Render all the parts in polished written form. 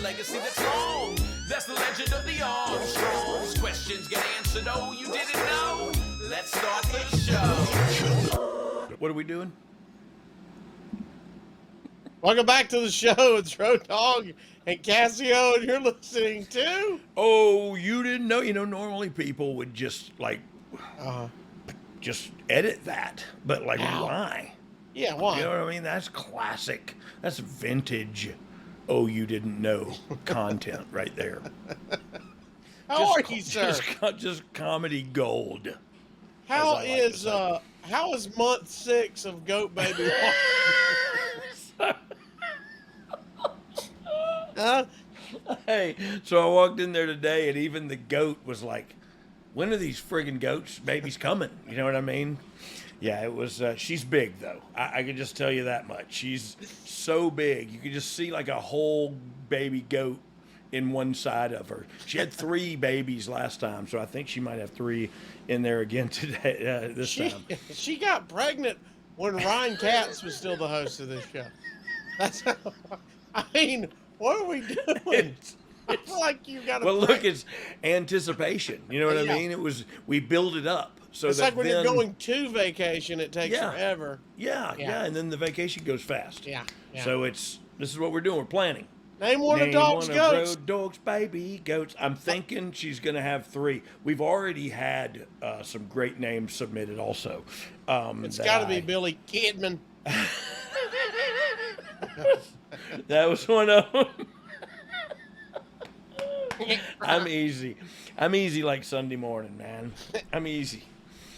legacy that's long. That's the legend of the Armstrongs. Questions get answered, oh, you didn't know? Let's start the show. What are we doing? Welcome back to the show. It's Dogg and Casio, and you're listening to... Oh, you didn't know? You know, normally people would just, like, just edit that. But, like, why? Yeah, why? You know what I mean? That's classic. That's vintage, oh, you didn't know content right there. How are you, sir? Just comedy gold. How is month 6 of Goat Baby walking? Huh? Hey, so I walked in there today, and even the goat was like, when are these friggin' goats babies coming? You know what I mean? Yeah, it was, she's big, though. I can just tell you that much. She's so big. You could just see, like, a whole baby goat in one side of her. She had 3 babies last time, so I think she might have 3 in there again today, this time. She got pregnant when Ryan Katz was still the host of this show. That's how, I mean... What are we doing? I feel like you got to. Well, look, it's anticipation. You know what I mean? We build it up. So it's like when you're going to vacation, it takes forever. Yeah, and then the vacation goes fast. Yeah. So this is what we're doing. We're planning. Name one of Dogg's goats. Road dogs, baby goats. I'm thinking she's going to have 3. We've already had some great names submitted also. It's got to be Billy Kidman. That was one of them. I'm easy like Sunday morning, man. I'm easy.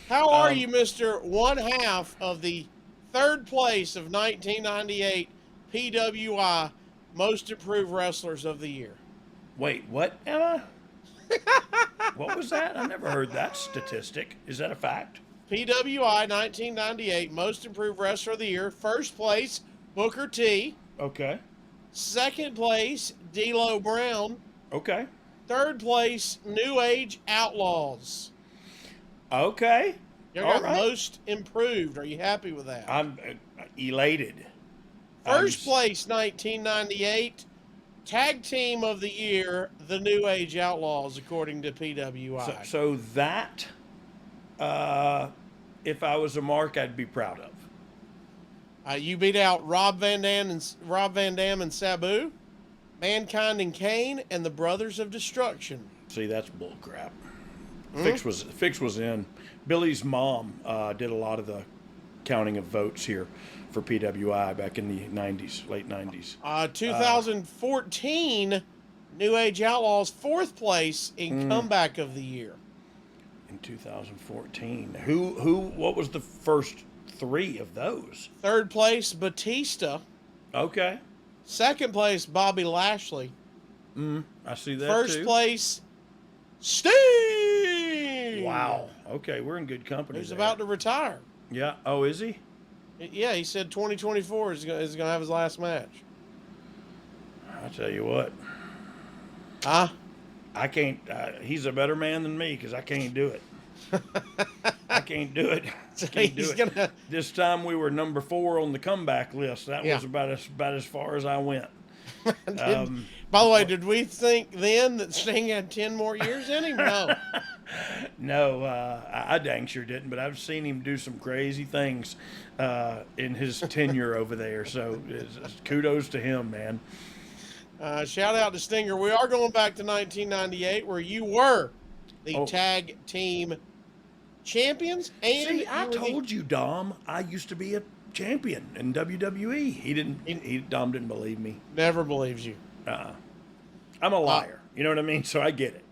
How are you, Mr. One half of the 3rd place of 1998 PWI Most Improved Wrestlers of the Year? Wait, what, Emma? What was that? I never heard that statistic. Is that a fact? PWI 1998 Most Improved Wrestler of the Year. 1st place, Booker T. Okay. 2nd place, D'Lo Brown. Okay. 3rd place, New Age Outlaws. Okay. You got Most Improved. Are you happy with that? I'm elated. 1st place, 1998, Tag Team of the Year, the New Age Outlaws, according to PWI. So that, if I was a mark, I'd be proud of. You beat out Rob Van Dam and Sabu, Mankind and Kane, and the Brothers of Destruction. See, that's bull crap. Fix was in. Billy's mom did a lot of the counting of votes here for PWI back in the 90s, late 90s. 2014, New Age Outlaws 4th place in Comeback of the Year. In 2014, what was the first 3 of those? 3rd place, Batista. Okay. 2nd place, Bobby Lashley. I see that. 1st place, Steve. Wow. Okay, we're in good company. He's about to retire. Yeah. Oh, is he? Yeah, he said 2024 is going to have his last match. I'll tell you what. Huh? I can't. He's a better man than me because I can't do it. I can't do it. This time we were number 4 on the comeback list. That was about as far as I went. By the way, did we think then that Sting had 10 more years in him? No. No, I dang sure didn't. But I've seen him do some crazy things in his tenure over there. So kudos to him, man. Shout out to Stinger. We are going back to 1998, where you were the tag team champions. And see, I told you, Dom, I used to be a champion in WWE. Dom didn't believe me. Never believes you. I'm a liar. You know what I mean? So I get it.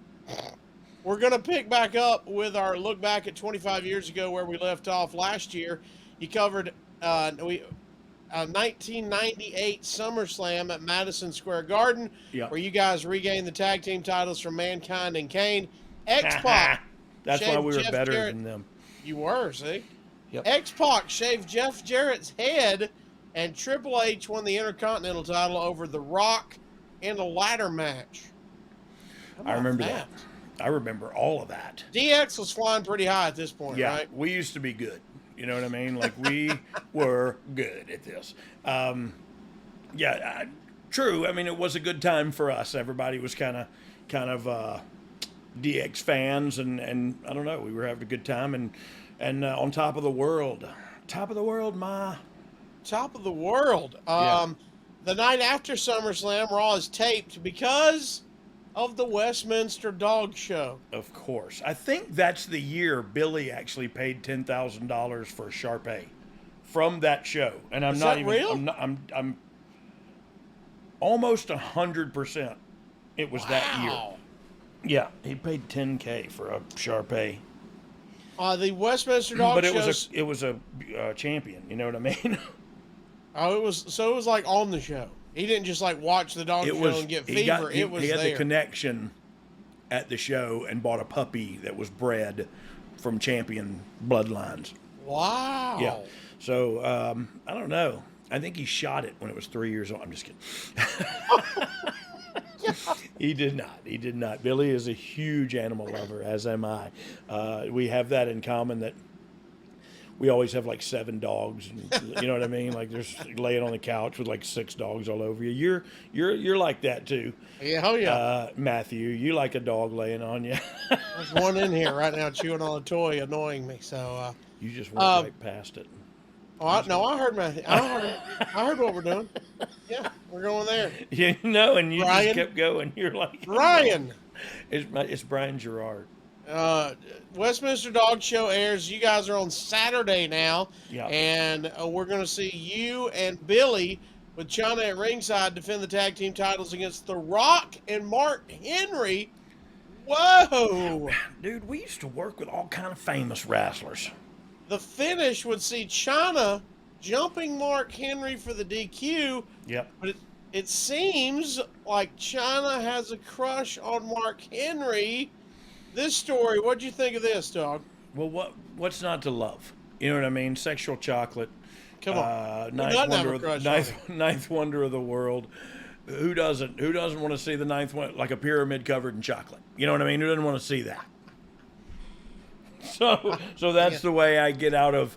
We're going to pick back up with our look back at 25 years ago where we left off last year. You covered 1998 SummerSlam at Madison Square Garden, where you guys regained the tag team titles from Mankind and Kane. X-Pac. That's why we were better than them. You were, see? Yep. X-Pac shaved Jeff Jarrett's head, and Triple H won the Intercontinental title over The Rock in a ladder match. I remember that. I remember all of that. DX was flying pretty high at this point, right? We used to be good. You know what I mean? Like, we were good at this. true. I mean, it was a good time for us. Everybody was kind of DX fans, and I don't know, we were having a good time, and on top of the world, ma. Top of the world. The night after SummerSlam, Raw is taped because of the Westminster Dog Show. Of course. I think that's the year Billy actually paid $10,000 for Sharpay from that show. And I'm Is not that even real? I'm almost 100% it was that year. Wow. Yeah, he paid $10K for a Sharpay. The Westminster Dog But Show. it was a champion, you know what I mean? Oh, it was like on the show. He didn't just like watch the dog show and get fever. It was he had there. the connection at the show and bought a puppy that was bred from champion bloodlines. Wow. Yeah. So I don't know. I think he shot it when it was 3 years old. I'm just kidding. He did not. He did not. Billy is a huge animal lover, as am I. We have that in common, that we always have like 7 dogs, and, you know what I mean? Like, there's laying on the couch with like 6 dogs all over you. You're like that too. Yeah, oh yeah. Matthew, you like a dog laying on you. There's one in here right now chewing on a toy, annoying me. So. You just went right past it. Oh, I heard Matthew. I heard what we're doing. Yeah, we're going there. You know, and you Ryan? just kept going. You're like, Ryan. It's Brian Gerard. Westminster Dog Show airs. You guys are on Saturday now. Yeah. And we're going to see you and Billy with China at ringside defend the tag team titles against The Rock and Mark Henry. Whoa. Dude, we used to work with all kind of famous wrestlers. The finish would see China jumping Mark Henry for the DQ. Yep. But it seems like China has a crush on Mark Henry. This story, what'd you think of this, dog? Well, what's not to love? You know what I mean? Sexual chocolate. Come on. Ninth wonder of the world. Who doesn't want to see the ninth one, like a pyramid covered in chocolate? You know what I mean? Who doesn't want to see that? So that's the way I get out of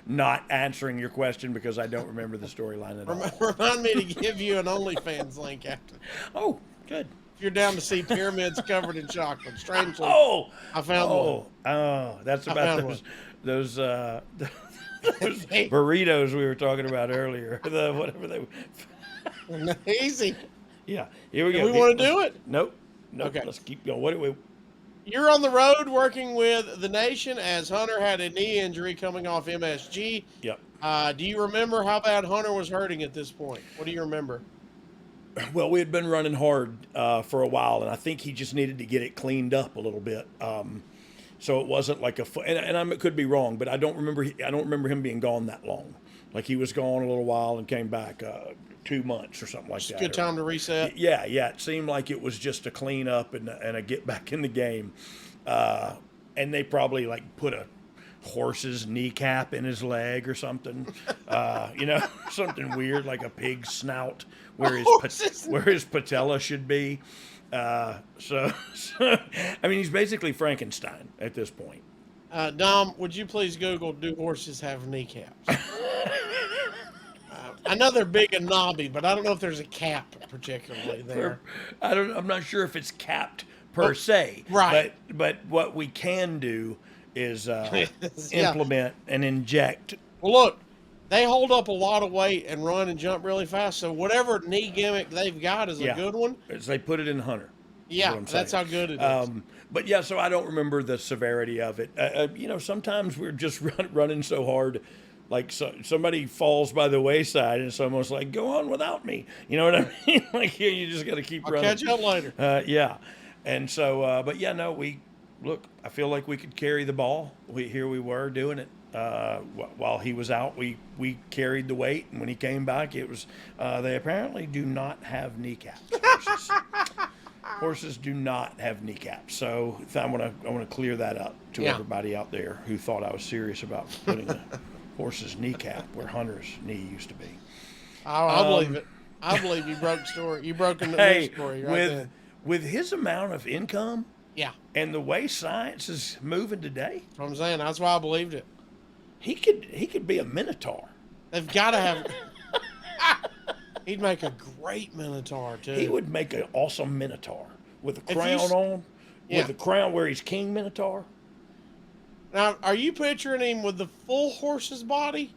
not answering your question, because I don't remember the storyline at all. Remind me to give you an OnlyFans link after. Oh, good. If you're down to see pyramids covered in chocolate, strangely, I found one. Oh, that's about those burritos we were talking about earlier. Whatever they were. Easy. Yeah, here we go. Do we want to do it? Nope. Okay. Let's keep going. What do we? You're on the road working with the Nation as Hunter had a knee injury coming off MSG. Yep. Do you remember how bad Hunter was hurting at this point? What do you remember? Well, we had been running hard for a while, and I think he just needed to get it cleaned up a little bit. So it wasn't like and I could be wrong, but I don't remember him being gone that long. Like, he was gone a little while and came back 2 months or something like that. Good time to reset. Yeah. It seemed like it was just a clean up and a get back in the game. And they probably like put a horse's kneecap in his leg or something. Something weird, like a pig's snout where his patella should be. So I mean, he's basically Frankenstein at this point. Dom, would you please Google, do horses have kneecaps? I know they're big and knobby, but I don't know if there's a cap particularly there. I'm not sure if it's capped per se. Right. But what we can do is implement and inject. Well, look, they hold up a lot of weight and run and jump really fast. So whatever knee gimmick they've got is a good one. They put it in Hunter. Yeah, that's how good it is. But yeah, so I don't remember the severity of it. Sometimes we're just running so hard, like somebody falls by the wayside, and it's almost like, go on without me. You know what I mean? Like, you just got to keep running. I'll catch up later. Yeah, and so, but yeah, no, I feel like we could carry the ball. Here we were doing it. While he was out, we carried the weight, and when he came back, it was. They apparently do not have kneecaps. Horses do not have kneecaps, so I want to clear that up to everybody out there who thought I was serious about putting a horse's kneecap where Hunter's knee used to be. I believe it. I believe you broke story. You broke into the story right there. With his amount of income, yeah, and the way science is moving today, that's what I'm saying. That's why I believed it. He could be a minotaur. They've got to have. He'd make a great Minotaur too. He would make an awesome Minotaur with a If crown you s- on, Yeah. with the crown where he's King Minotaur. Now, are you picturing him with the full horse's body,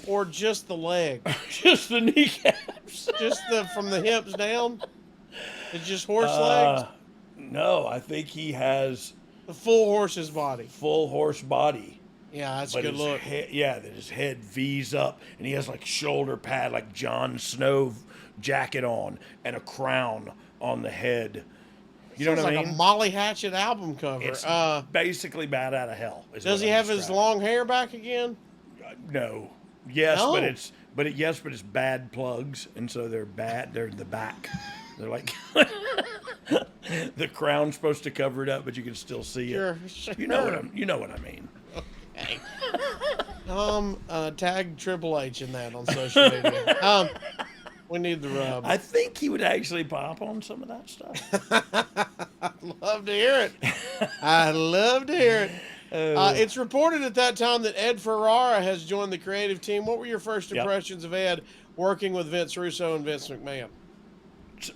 or just the leg? Just the kneecaps. Just from the hips down? It's just horse legs? No, I think he has The full horse's body. full horse body. Yeah, that's a But good his look. that his head V's up, and he has like shoulder pad, like Jon Snow jacket on, and a crown on the head. You know Sounds what I like mean? a Molly Hatchet album cover. It's basically Bad Out of Hell. Does he have his long hair back again? No. Yes, No? but it's bad plugs, and so they're bad. They're in the back. They're like the crown's supposed to cover it up, but you can still see it. Sure. You know what I mean. Okay. Tag Triple H in that on social media. We need the rub. I think he would actually pop on some of that stuff. I'd love to hear it. I'd love to hear it. It's reported at that time that Ed Ferrara has joined the creative team. What were your first Yep. impressions of Ed working with Vince Russo and Vince McMahon?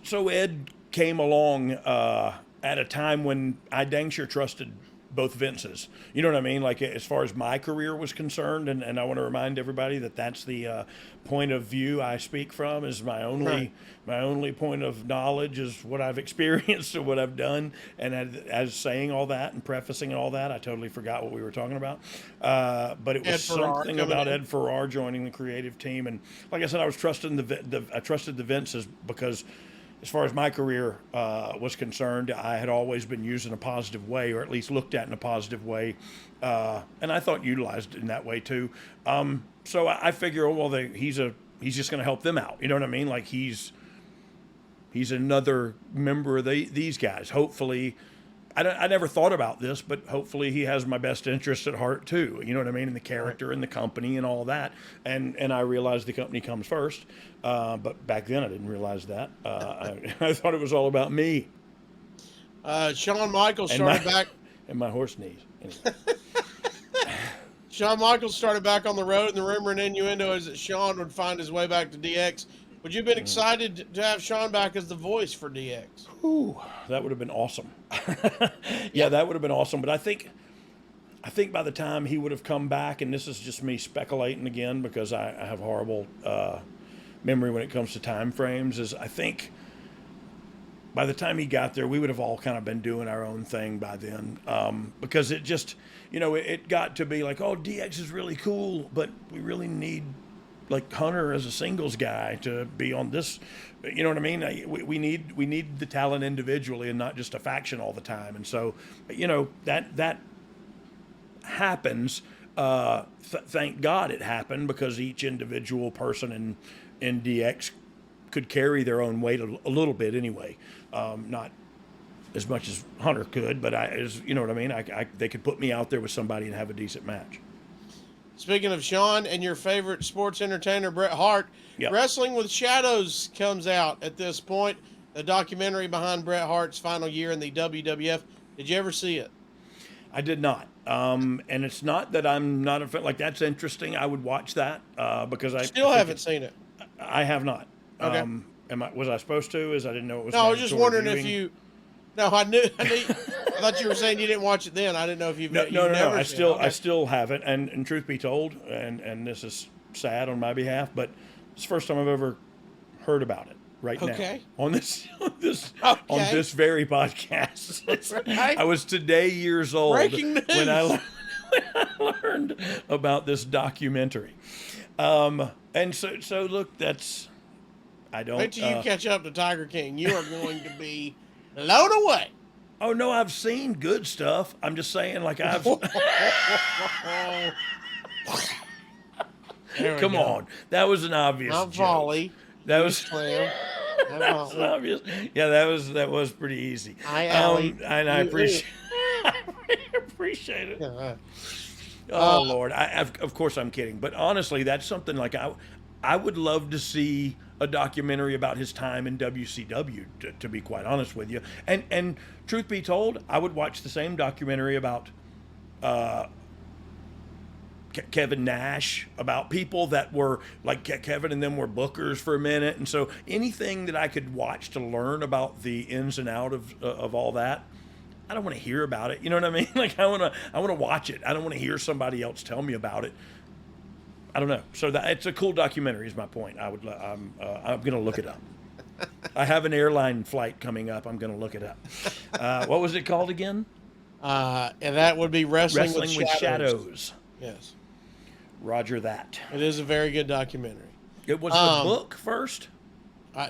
So Ed came along at a time when I dang sure trusted both Vinces. You know what I mean? Like, as far as my career was concerned, and I want to remind everybody that that's the point of view I speak from, is my only point of knowledge is what I've experienced or what I've done. And as saying all that and prefacing all that, I totally forgot what we were talking about. But it was Ed Ferrara something coming about in. Ed Ferrara joining the creative team. And like I said, I was trusting I trusted the Vinces because, as far as my career was concerned, I had always been used in a positive way, or at least looked at in a positive way, and I thought utilized in that way too. So I figure, well, he's just going to help them out. You know what I mean? Like he's another member of these guys. Hopefully, I never thought about this, but hopefully he has my best interest at heart too. You know what I mean? And the character and the company and all that. And I realized the company comes first. But back then I didn't realize that. I thought it was all about me Shawn Michaels and started back. and my horse knees. Anyway. Shawn Michaels started back on the road, and the rumor and innuendo is that Shawn would find his way back to DX. Would you have been excited to have Shawn back as the voice for DX? Ooh, that would have been awesome. Yeah, that would have been awesome. But I think by the time he would have come back, and this is just me speculating again because I have horrible memory when it comes to time frames, is I think by the time he got there, we would have all kind of been doing our own thing by then. Because it just, it got to be like, oh, DX is really cool, but we really need like Hunter as a singles guy to be on this. You know what I mean? We need the talent individually and not just a faction all the time. And so, that happens. Thank God it happened, because each individual person in DX could carry their own weight a little bit anyway. Not as much as Hunter could, but you know what I mean? They could put me out there with somebody and have a decent match. Speaking of Shawn and your favorite sports entertainer, Bret Hart, Yep. Wrestling with Shadows comes out at this point, the documentary behind Bret Hart's final year in the WWF. Did you ever see it? I did not. And it's not that I'm not a fan. Like, that's interesting. I would watch that because I Still haven't seen it. I have not. Okay. Was I supposed to? I didn't know it was. No, I was just mandatory wondering if viewing. you. No, I knew. I thought you were saying you didn't watch it then. I didn't know if you've. No. Never I seen still it. Okay. I still haven't. And truth be told, and this is sad on my behalf, but it's the first time I've ever heard about it. Right Okay. now on this Okay. very podcast. Right. I was today years old Breaking news. when I learned about this documentary. And so look, that's I don't. Wait till you catch up to Tiger King. You are going to be blown away. Oh no, I've seen good stuff. I'm just saying, like I've. There we Come go. on, that was an obvious Not joke. volley. That was. Slam. Not That was volley. obvious. Yeah, that was pretty easy. Hi, Allie. And I appreciate. I appreciate it. Oh Lord, of course I'm kidding, but honestly, that's something like I would love to see a documentary about his time in WCW. To be quite honest with you, and truth be told, I would watch the same documentary about Kevin Nash, about people that were like Kevin and them were bookers for a minute. And so anything that I could watch to learn about the ins and out of all that, I don't want to hear about it. You know what I mean? Like I want to watch it. I don't want to hear somebody else tell me about it. I don't know. So it's a cool documentary is my point. I'm going to look it up. I have an airline flight coming up. I'm going to look it up. What was it called again? And that would be Wrestling with Shadows. Yes. Roger that. It is a very good documentary. It was the book first?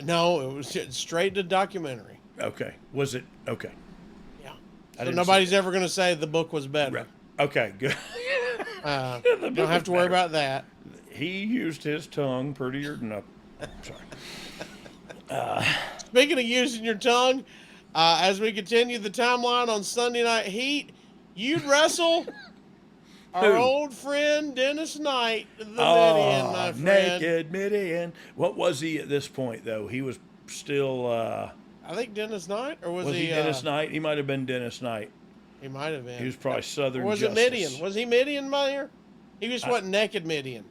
No, it was straight to documentary. Okay. Was it? Okay. Yeah. So nobody's ever going to say the book was better. Right. Okay, good. Don't have to worry about that. He used his tongue prettier than a... Sorry. Speaking of using your tongue, as we continue the timeline on Sunday Night Heat, you'd wrestle our old friend Dennis Knight, the Midian, my friend. Naked Midian. What was he at this point, though? He was still... I think Dennis Knight, or was he Dennis Knight? He might have been Dennis Knight. He might have been. He was probably Southern Or was Justice. it Midian? Was he Midian by here? He just wasn't naked Midian.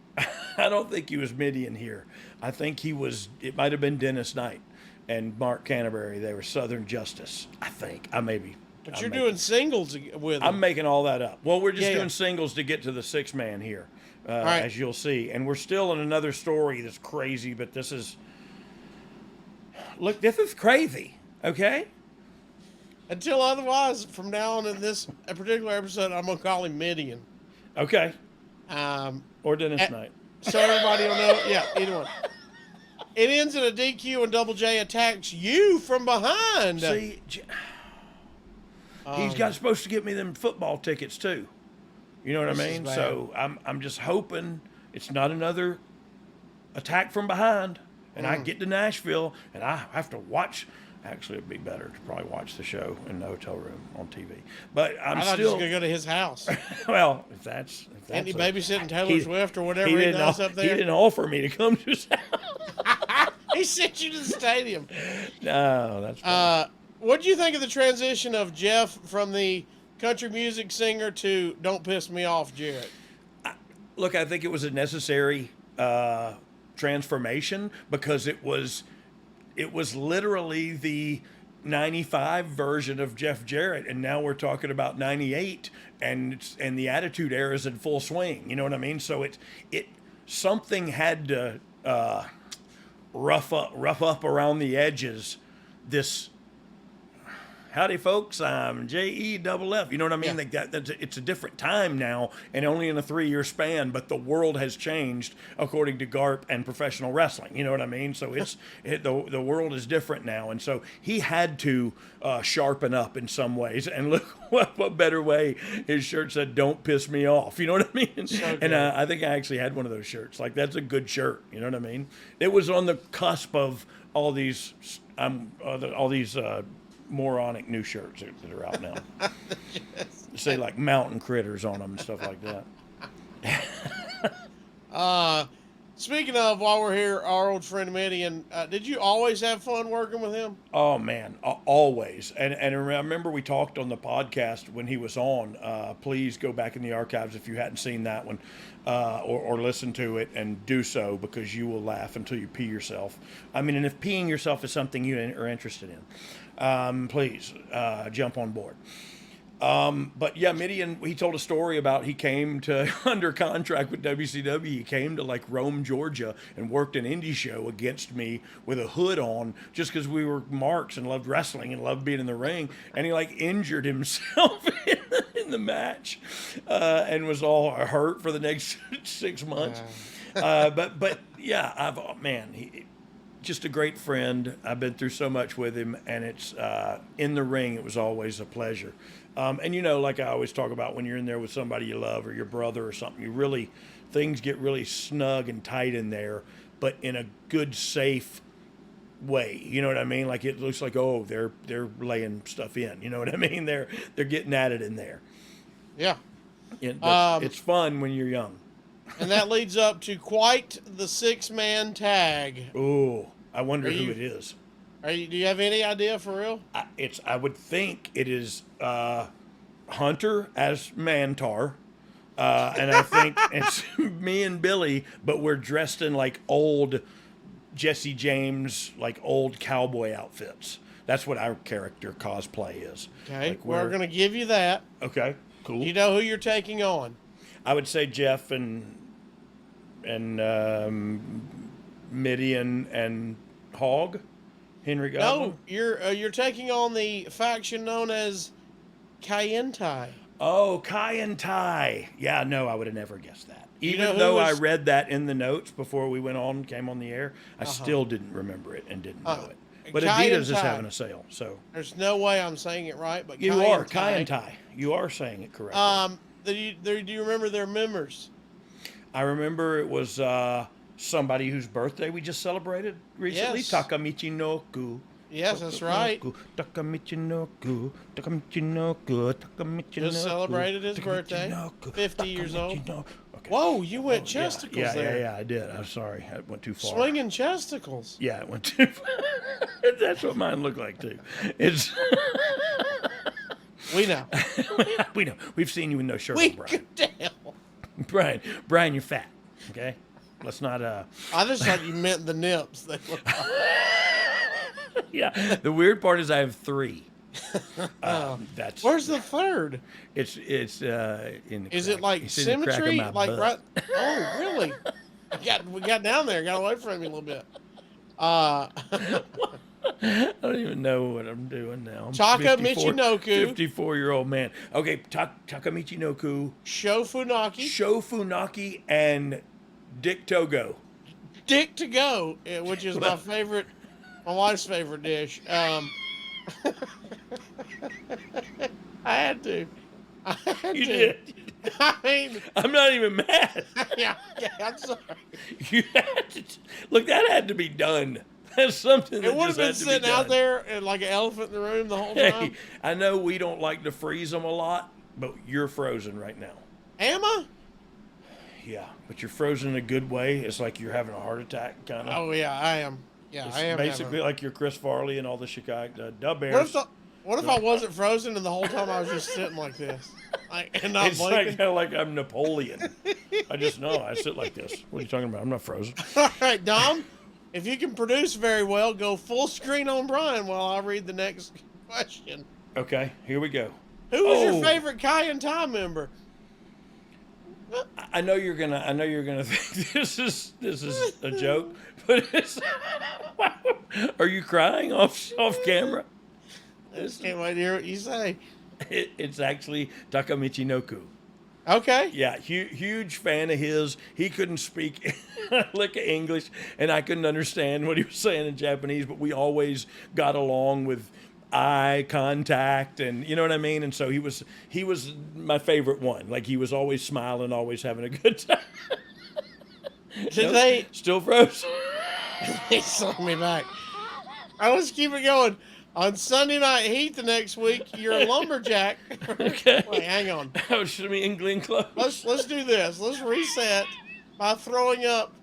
I don't think he was Midian here. I think he was... It might have been Dennis Knight and Mark Canterbury. They were Southern Justice, I think. But you're doing singles with him. I'm making all that up. Well, we're just doing singles to get to the 6-man here, right. as you'll see. And we're still in another story that's crazy, but this is... Look, this is crazy, okay? Until otherwise, from now on in this particular episode, I'm going to call him Midian. Okay. Or Dennis Knight. So everybody will know. Yeah, either one. It ends in a DQ and Double J attacks you from behind. See, he's supposed to get me them football tickets too. You know what I mean? So I'm just hoping it's not another attack from behind, and I get to Nashville and I have to watch. Actually, it'd be better to probably watch the show in the hotel room on TV. But I thought he was going to go to his house. Well, if that's and he babysitting Taylor Swift or whatever he does up there. He didn't offer me to come to his house. He sent you to the stadium. No, that's fine. What do you think of the transition of Jeff from the country music singer to Don't Piss Me Off, Jarrett? Look, I think it was a necessary transformation because it was literally the 95 version of Jeff Jarrett, and now we're talking about 98, and the Attitude Era is in full swing. You know what I mean? So it something had to rough up around the edges. This, howdy folks, I'm JEFF. You know what I mean? Yeah. Like it's a different time now, and only in a 3-year span. But the world has changed according to GARP and professional wrestling. You know what I mean? So the world is different now, and so he had to sharpen up in some ways. And look, what better way? His shirt said, "Don't piss me off." You know what I mean? So and I think I actually had one of those shirts. Like that's a good shirt. You know what I mean? It was on the cusp of all these moronic new shirts that are out now. Yes. Say like mountain critters on them and stuff like that. Speaking of, while we're here, our old friend Midian, did you always have fun working with him? Oh man, always. And I remember we talked on the podcast when he was on. Please go back in the archives if you hadn't seen that one, or listen to it and do so, because you will laugh until you pee yourself. I mean, and if peeing yourself is something you are interested in, please jump on board. But yeah, Midian, he told a story about he came to under contract with WCW. He came to like Rome, Georgia, and worked an indie show against me with a hood on, just because we were marks and loved wrestling and loved being in the ring. And he like injured himself in the match, and was all hurt for the next 6 months. But yeah, he just a great friend. I've been through so much with him, and it's in the ring, it was always a pleasure. And you know, like I always talk about, when you're in there with somebody you love or your brother or something, things get really snug and tight in there, but in a good, safe way. You know what I mean? Like it looks like, oh, they're laying stuff in. You know what I mean? They're getting at it in there. Yeah. It's fun when you're young. And that leads up to quite the 6-man tag. Ooh, I wonder who it is. Do you have any idea for real? I would think it is Hunter as Mantar, And I think it's me and Billy, but we're dressed in like old Jesse James, like old cowboy outfits. That's what our character cosplay is. Okay, Like we're going to give you that. Okay, cool. You know who you're taking on? I would say Jeff and Midian and Hog, Henry Godwin. No, you're taking on the faction known as Kyentai. Oh, Kai and Tai. Yeah, no, I would have never guessed that. You know Even who though I was- read that in the notes before we came on the air, I still didn't remember it and didn't know it. But Kai Adidas and is Tai. having a sale, so There's no way I'm saying it right, but you are Kai and Tai. You are saying it correctly. Do you remember their members? I remember it was somebody whose birthday we just celebrated recently. Yes. Takamichi no Ku. Yes, that's right. Takamichi no Ku. Takamichi no Ku. Takamichi no Ku. Just celebrated his Takamichi birthday. no Ku. 50 years old. Takamichi no- Okay. Whoa, you went Yeah, chesticles there. Yeah, I did. I'm sorry. I went too far. Swinging chesticles. Yeah, it went too far. That's what mine look like, too. It's... We know. We know. We've seen you with no shirt We on, Brian. could tell. Brian, you're fat. Okay? Let's not... I just thought you meant the nips. They look like. Yeah. The weird part is I have 3. That's... Where's the third? It's in the Is crack. it like It's in the crack of symmetry? my Like butt. right? Oh, really? We got down there. Got away from you a little bit. Uh, I don't even know what I'm doing now. I'm Taka 54 Michinoku. 54-year-old man. Okay, Takamichi no Ku, Sho Funaki. Sho Funaki, and Dick Togo. Dick to go, which is my wife's favorite dish. I had to. You did. I mean, I'm not even mad. yeah, okay, I'm sorry. You had to, look, that had to be done. That's something that It would have just been had to be sitting out done. there and like an elephant in the room the whole Hey, time. I know we don't like to freeze them a lot, but you're frozen right now. Am I? Yeah, but you're frozen in a good way. It's like you're having a heart attack, kind of. Oh yeah, I am. Yeah, It's I am. basically like you're Chris Farley and all the Chicago Dub What Bears. if I wasn't frozen and the whole time I was just sitting like this, and not It's like, blinking? kind of like I'm Napoleon. I just know I sit like this. What are you talking about? I'm not frozen. All right, Dom, if you can produce very well, go full screen on Brian while I read the next question. Okay, here we go. Who was Oh. your favorite Kai and Tai member? I know you're gonna think this is a joke, but it's. Are you crying off camera? I just can't wait to hear what you say. It's actually Takamichi no Ku. Okay. Yeah, huge fan of his. He couldn't speak a lick of English, and I couldn't understand what he was saying in Japanese, but we always got along with eye contact, and you know what I mean? And so he was my favorite one. Like, he was always smiling, always having a good time. Did they? Still frozen? They saw me back. All right, let's keep it going. On Sunday Night Heat the next week, you're a lumberjack. Okay. Wait, hang on. Oh, should we England close? Let's do this. Let's reset by throwing up.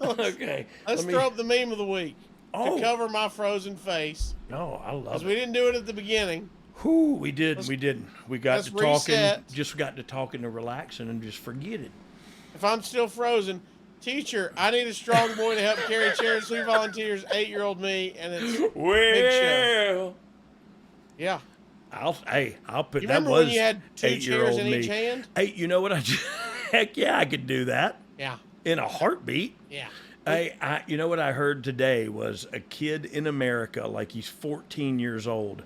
Okay. Let's throw up the meme of the week Oh. to cover my frozen face. No, I love Because it. we didn't do it at the beginning. Whew, we didn't. We got let's to talking. reset. Just got to talking to relaxing and just forget it. If I'm still frozen, teacher, I need a strong boy to help carry chairs. Who volunteers? 8-year-old me, and it's big show. Well, Yeah. I'll put You that remember was when you had 2 8-year-old chairs in me. each hand? Hey, you know what heck yeah, I could do that Yeah. in a heartbeat. Yeah. Hey, you know what I heard today was a kid in America, like he's 14 years old,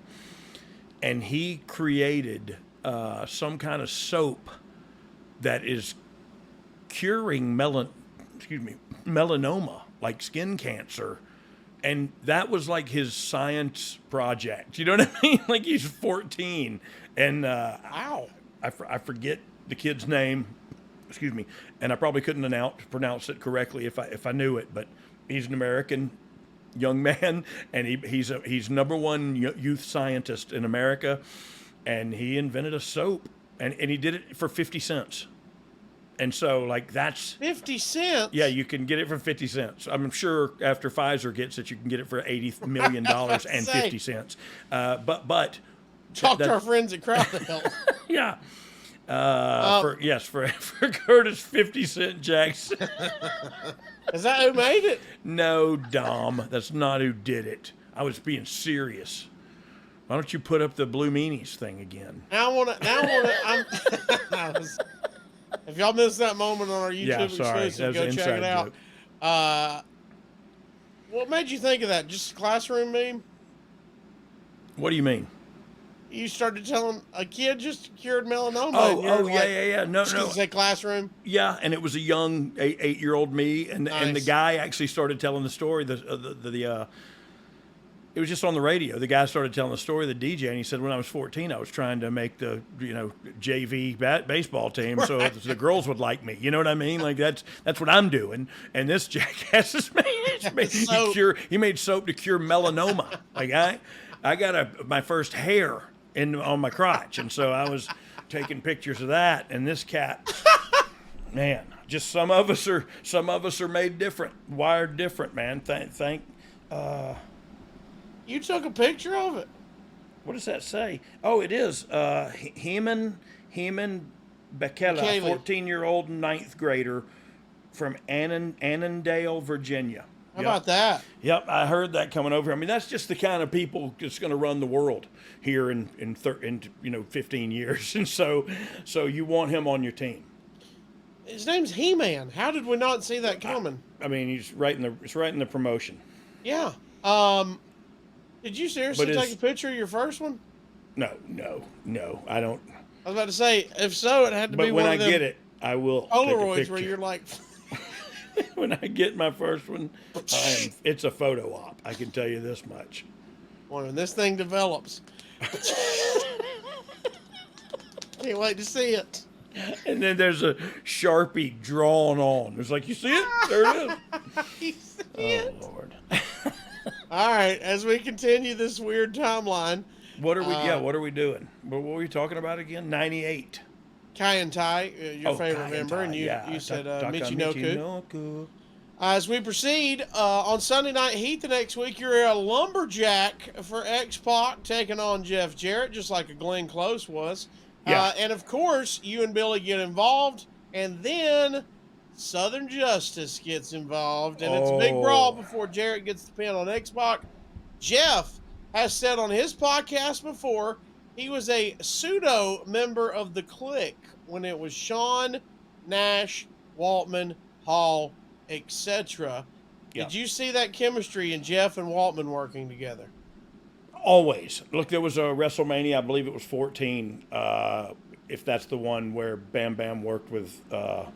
and he created some kind of soap that is curing melanoma, like skin cancer. And that was like his science project. You know what I mean? Like, he's 14. And Wow. I forget the kid's name. Excuse me. And I probably couldn't pronounce it correctly if I knew it. But he's an American young man, and he's #1 youth scientist in America. And he invented a soap, and he did it for 50 cents. And so, like, that's 50 cents? yeah, you can get it for 50 cents. I'm sure after Pfizer gets it, you can get it for $80 million and 50 cents. But Talk to that- our friends at Crowd Health. yeah, For Curtis 50 Cent Jackson. Is that who made it? No, Dom, that's not who did it. I was being serious. Why don't you put up the Blue Meanies thing again? If y'all missed that moment on our YouTube exclusive, go check it out. What made you think of that? Just a classroom meme? What do you mean? You started telling a kid just cured melanoma. Yeah. No. Say classroom. Yeah, and it was a young 8-year-old me, and the guy actually started telling the story. It was just on the radio. The guy started telling the story of the DJ, and he said, when I was 14, I was trying to make the JV baseball team so the girls would like me. You know what I mean? Like that's what I'm doing. And this jackass is he made soap to cure melanoma. Like I got my first hair on my crotch, and so I was taking pictures of that. And this cat, man, just some of us are made different, wired different, man. You took a picture of it. What does that say? Oh, it is Heman Bekele, a 14-year-old ninth grader from Annandale, Virginia. How about that? Yep, I heard that coming over. I mean, that's just the kind of people that's going to run the world here in 15 years, and so you want him on your team. His name's He-Man. How did we not see that coming? I mean, it's right in the promotion. Yeah. Did you seriously take a picture of your first one? No, I don't. I was about to say, if so, it had to be one of them. But when I get it, I will Polaroids where you're like. When I get my first one, it's a photo op. I can tell you this much. When this thing develops. Can't wait to see it. And then there's a Sharpie drawn on. It's like, you see it? There it is. You see it? Oh, Lord. All right, as we continue this weird timeline. What are we doing? What were we talking about again? 98. Kai and Tai, your favorite member, and you said Michinoku. As we proceed, on Sunday Night Heat the next week, you're a lumberjack for X-Pac taking on Jeff Jarrett, just like a Glenn Close was. Yeah. And, of course, you and Billy get involved, and then Southern Justice gets involved, and it's a big brawl before Jarrett gets the pin on X-Pac. Jeff has said on his podcast before he was a pseudo member of the Clique when it was Shawn, Nash, Waltman, Hall, etc. Yeah. Did you see that chemistry in Jeff and Waltman working together? Always. Look, there was a WrestleMania, I believe it was 14, if that's the one where Bam Bam worked with the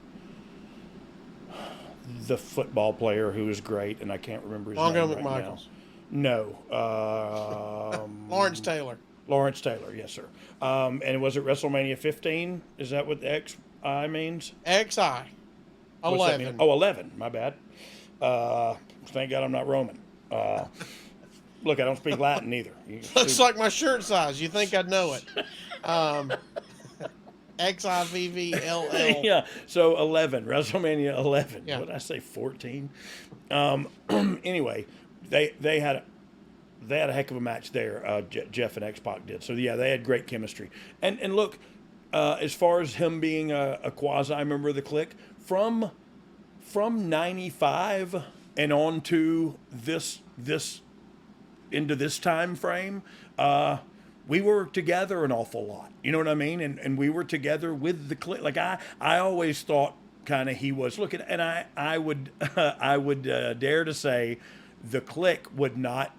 football player who was great, and I can't remember his name right now. No. Lawrence Taylor. Lawrence Taylor, yes, sir. And was it WrestleMania 15? Is that what the XI means? XI. 11. Oh, 11. My bad. Thank God I'm not Roman. Look, I don't speak Latin either. Looks like my shirt size. You think I'd know it. XIVVLL. Yeah, so 11. WrestleMania 11. Yeah. What did I say, 14? Anyway, they had a heck of a match there, Jeff and X-Pac did. So, yeah, they had great chemistry. And look, as far as him being a quasi-member of the Clique, from 95 and on to this into this time frame, we were together an awful lot. You know what I mean? And we were together with the Clique. Like, I always thought kind of he was. Look, and I would dare to say the Clique would not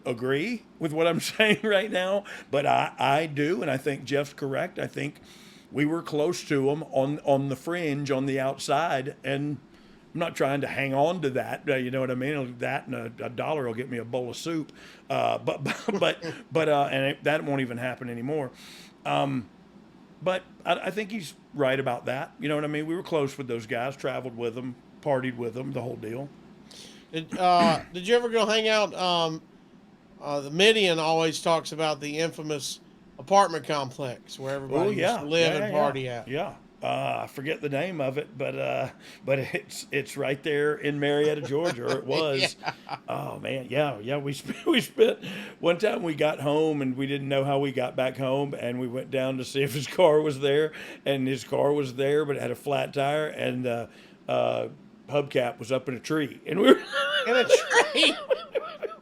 agree with what I'm saying right now, but I do, and I think Jeff's correct. I think we were close to him on the fringe, on the outside, and I'm not trying to hang on to that. You know what I mean? That and a dollar will get me a bowl of soup, but that won't even happen anymore. But I think he's right about that. You know what I mean? We were close with those guys, traveled with them, partied with them, the whole deal. Did you ever go hang out? The Midian always talks about the infamous apartment complex where everybody used to live and party at. Yeah. I forget the name of it, but it's right there in Marietta, Georgia, or it was. Yeah. Oh man, yeah. We spent one time we got home and we didn't know how we got back home, and we went down to see if his car was there, and his car was there, but it had a flat tire, and hubcap was up in a tree, and we were In a tree.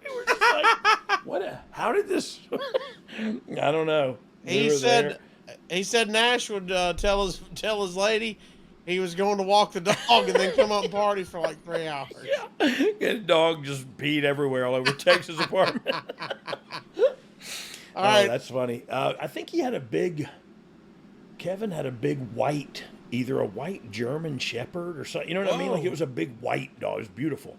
we were just like, how did this? I don't know. He said Nash would tell his lady he was going to walk the dog and then come up and party for like 3 hours. Yeah. And the dog just peed everywhere all over Texas apartment. All right. That's funny. I think Kevin had a big white, either a white German Shepherd or something. You know what I mean? Like it was a big white dog. It was beautiful.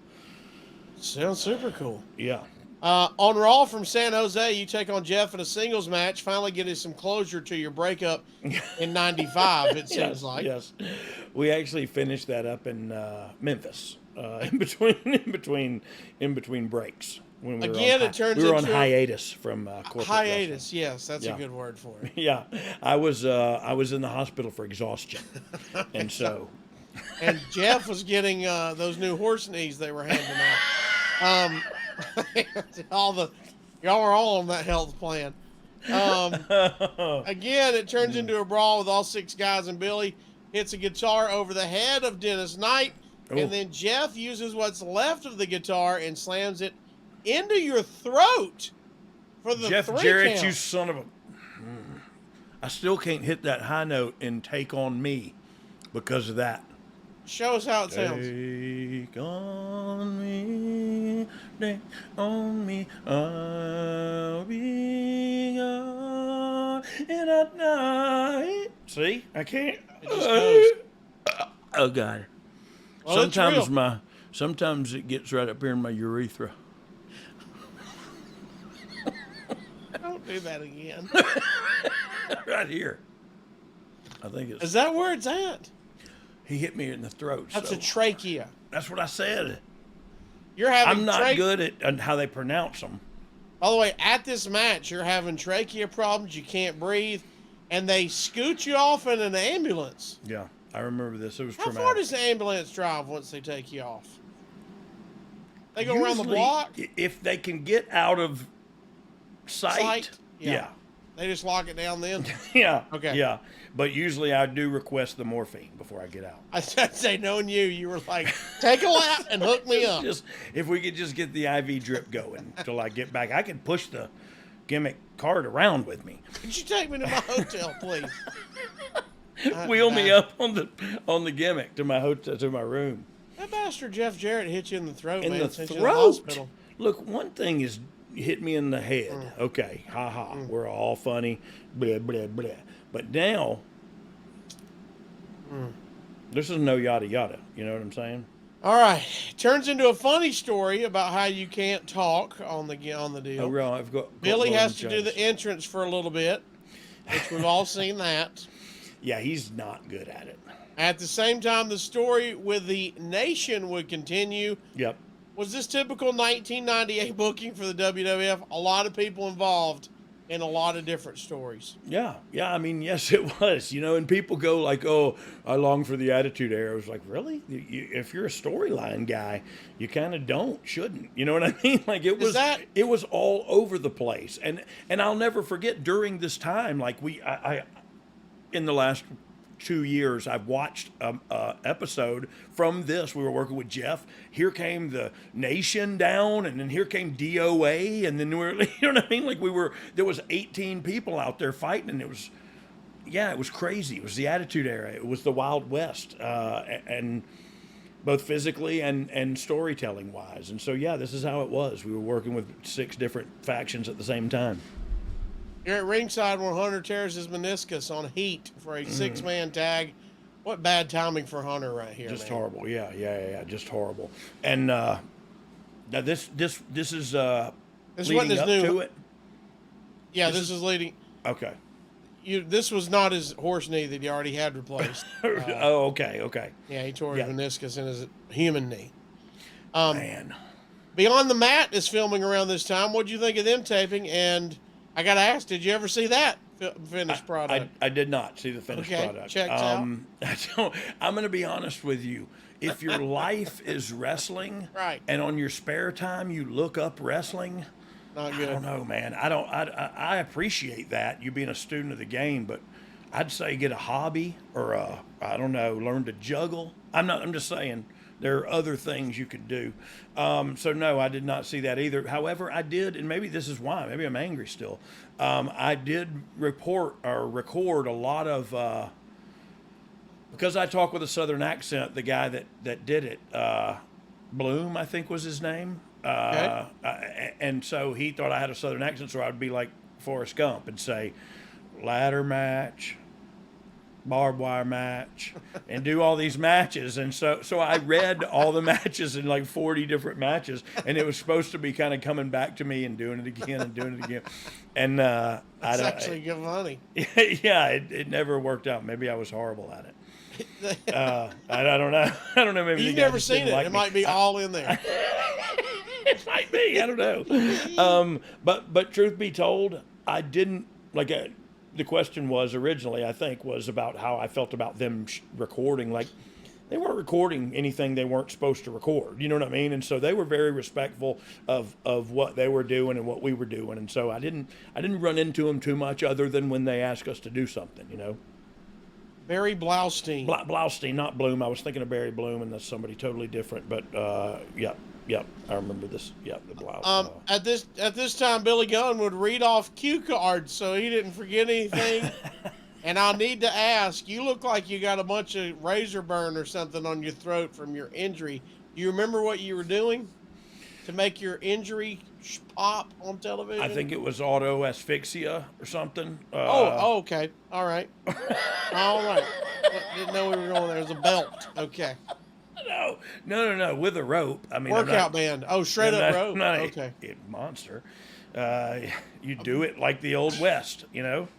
Sounds super cool. Yeah. On Raw from San Jose, you take on Jeff in a singles match, finally getting some closure to your breakup in '95. It seems like. Yes, we actually finished that up in Memphis, in between breaks. When we were on hiatus from corporate hiatus. wrestling. Yes, that's a good word for it. Yeah, I was in the hospital for exhaustion, and so. And Jeff was getting those new horse knees they were handing out. Y'all were all on that health plan. Again, it turns into a brawl with all 6 guys, and Billy hits a guitar over the head of Dennis Knight, and then Jeff uses what's left of the guitar and slams it into your throat for the Jeff 3 Jarrett, count. you son of a... I still can't hit that high note in Take On Me because of that. Show us how it sounds. Take on me, take on me, I'll be gone in a night. See, I can't. It just goes. Oh God. Well, Sometimes it gets right up here in my urethra. Don't do that again. Right here. I think it's. Is that where it's at? He hit me in the throat. That's so. a trachea. That's what I said. You're having. I'm not good at how they pronounce them. By the way, at this match, you're having trachea problems. You can't breathe, and they scoot you off in an ambulance. Yeah, I remember this. It was How traumatic. far does the ambulance drive once they take you off? They go around the Usually, block. If they can get out of sight. Yeah. They just lock it down then. Yeah. Okay. Yeah. But usually I do request the morphine before I get out. I'd say, knowing you were like, take a lap and hook me up. Just if we could just get the IV drip going till I get back, I can push the gimmick cart around with me. Could you take me to my hotel, please? Wheel me up on the gimmick to my hotel, to my room. That bastard Jeff Jarrett hit you in the throat, In man. the sent you to throat. hospital. Look, one thing is hit me in the head. Okay, ha ha. We're all funny. Blah blah blah. But now, this is no yada yada. You know what I'm saying? All right, turns into a funny story about how you can't talk on the deal. Oh, real. I've got Billy Lord has to do Jones. the entrance for a little bit, which we've all seen that. Yeah, he's not good at it. At the same time, the story with the Nation would continue. Yep. Was this typical 1998 booking for the WWF? A lot of people involved in a lot of different stories. Yeah. I mean, yes, it was. You know, and people go like, "Oh, I long for the Attitude Era." I was like, really? If you're a storyline guy, you kind of shouldn't. You know what I mean? Like it was all over the place. And I'll never forget during this time, like I in the last 2 years, I've watched episode from this. We were working with Jeff. Here came the Nation down, and then here came DOA, and then you know what I mean? Like there was 18 people out there fighting, and it was crazy. It was the Attitude Era. It was the Wild West, and both physically and storytelling wise. And so, yeah, this is how it was. We were working with 6 different factions at the same time. You're at ringside when Hunter tears his meniscus on Heat for a 6-man tag. What bad timing for Hunter right here, Just man. horrible. Yeah. Just horrible. And now this is This leading wasn't his up new. to it. Yeah, this is leading. Okay. This was not his horse knee that he already had replaced. Oh, okay. Yeah, he tore his meniscus in his human knee. Man. Beyond the Mat is filming around this time. What do you think of them taping? And I got to ask, did you ever see that finished product? I did not see the finished product. Checks out. I'm going to be honest with you. If your life is wrestling, Right. and on your spare time you look up wrestling, Not good. I don't know, man. I appreciate that, you being a student of the game, but I'd say get a hobby or I don't know, learn to juggle. I'm just saying there are other things you could do. So no, I did not see that either. However, I did, and maybe this is why. Maybe I'm angry still. I did record a lot of because I talk with a Southern accent. The guy that did it, Bloom, I think was his name. And so he thought I had a Southern accent, so I'd be like Forrest Gump and say, ladder match, barbed wire match, and do all these matches. And so I read all the matches in like 40 different matches, and it was supposed to be kind of coming back to me and doing it again and doing it again. And That's actually good money. Yeah, it never worked out. Maybe I was horrible at it. I don't know. I don't know. Maybe You've never seen it. It might be all in there. It might be. I don't know. But truth be told, I didn't like. The question was originally, I think, was about how I felt about them recording. Like, they weren't recording anything they weren't supposed to record. You know what I mean? And so they were very respectful of what they were doing and what we were doing. And so I didn't run into them too much, other than when they asked us to do something. You know. Barry Blaustein. Blaustein, not Bloom. I was thinking of Barry Bloom, and that's somebody totally different. But yep, I remember this. Yep, the Blouse. At this time, Billy Gunn would read off cue cards so he didn't forget anything. And I need to ask, you look like you got a bunch of razor burn or something on your throat from your injury. Do you remember what you were doing to make your injury pop on television? I think it was auto asphyxia or something. Okay. All right. All right. Didn't know we were going there. It was a belt. Okay. No. With a rope. I mean, workout band. Oh, straight up rope. Okay. Monster. You do it like the Old West, you know?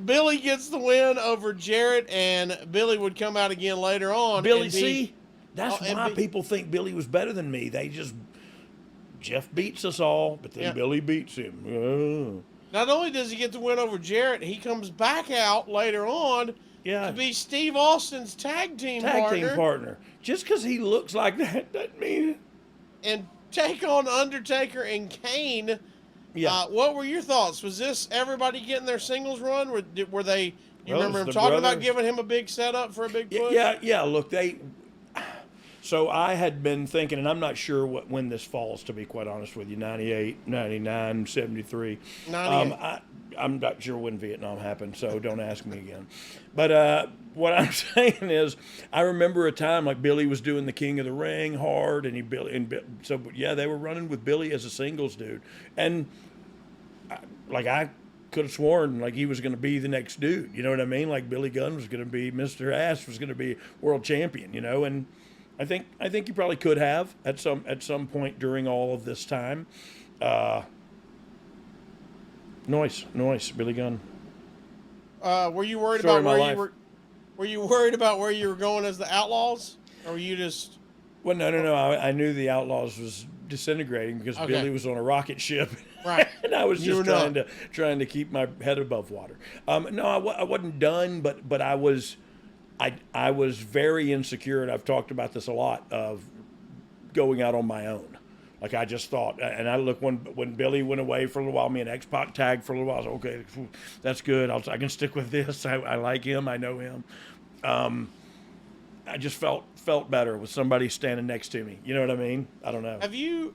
Billy gets the win over Jarrett, and Billy would come out again later on. That's why people think Billy was better than me. Jeff beats us all, but then Billy beats him. Oh. Not only does he get the win over Jarrett, he comes back out later on to be Steve Austin's tag team partner. Just because he looks like that doesn't mean it. And take on Undertaker and Kane. Yeah. What were your thoughts? Was this everybody getting their singles run? Were they? You remember him the talking brothers. about giving him a big setup for a big push? Yeah. Look, So I had been thinking, and I'm not sure when this falls, to be quite honest with you, 98, 99, 73. 98. I'm not sure when Vietnam happened, so don't ask me again. But what I'm saying is, I remember a time like Billy was doing the King of the Ring hard, and they were running with Billy as a singles dude. And I could have sworn like he was going to be the next dude. You know what I mean? Like Billy Gunn was going to be, Mr. Ass was going to be world champion, you know, and I think you probably could have at some point during all of this time. Noise, Billy Gunn. Were you worried about where you were? Were you worried about where you were going as the Outlaws, or were you just? Well, no. I knew the Outlaws was disintegrating because Billy was on a rocket ship, right? And I was just trying to keep my head above water. No, I wasn't done, but I was very insecure, and I've talked about this a lot, of going out on my own. Like I just thought, and I look when Billy went away for a little while, me and X-Pac tagged for a little while. I was okay, that's good. I can stick with this. I like him. I know him. I just felt better with somebody standing next to me. You know what I mean? I don't know. Have you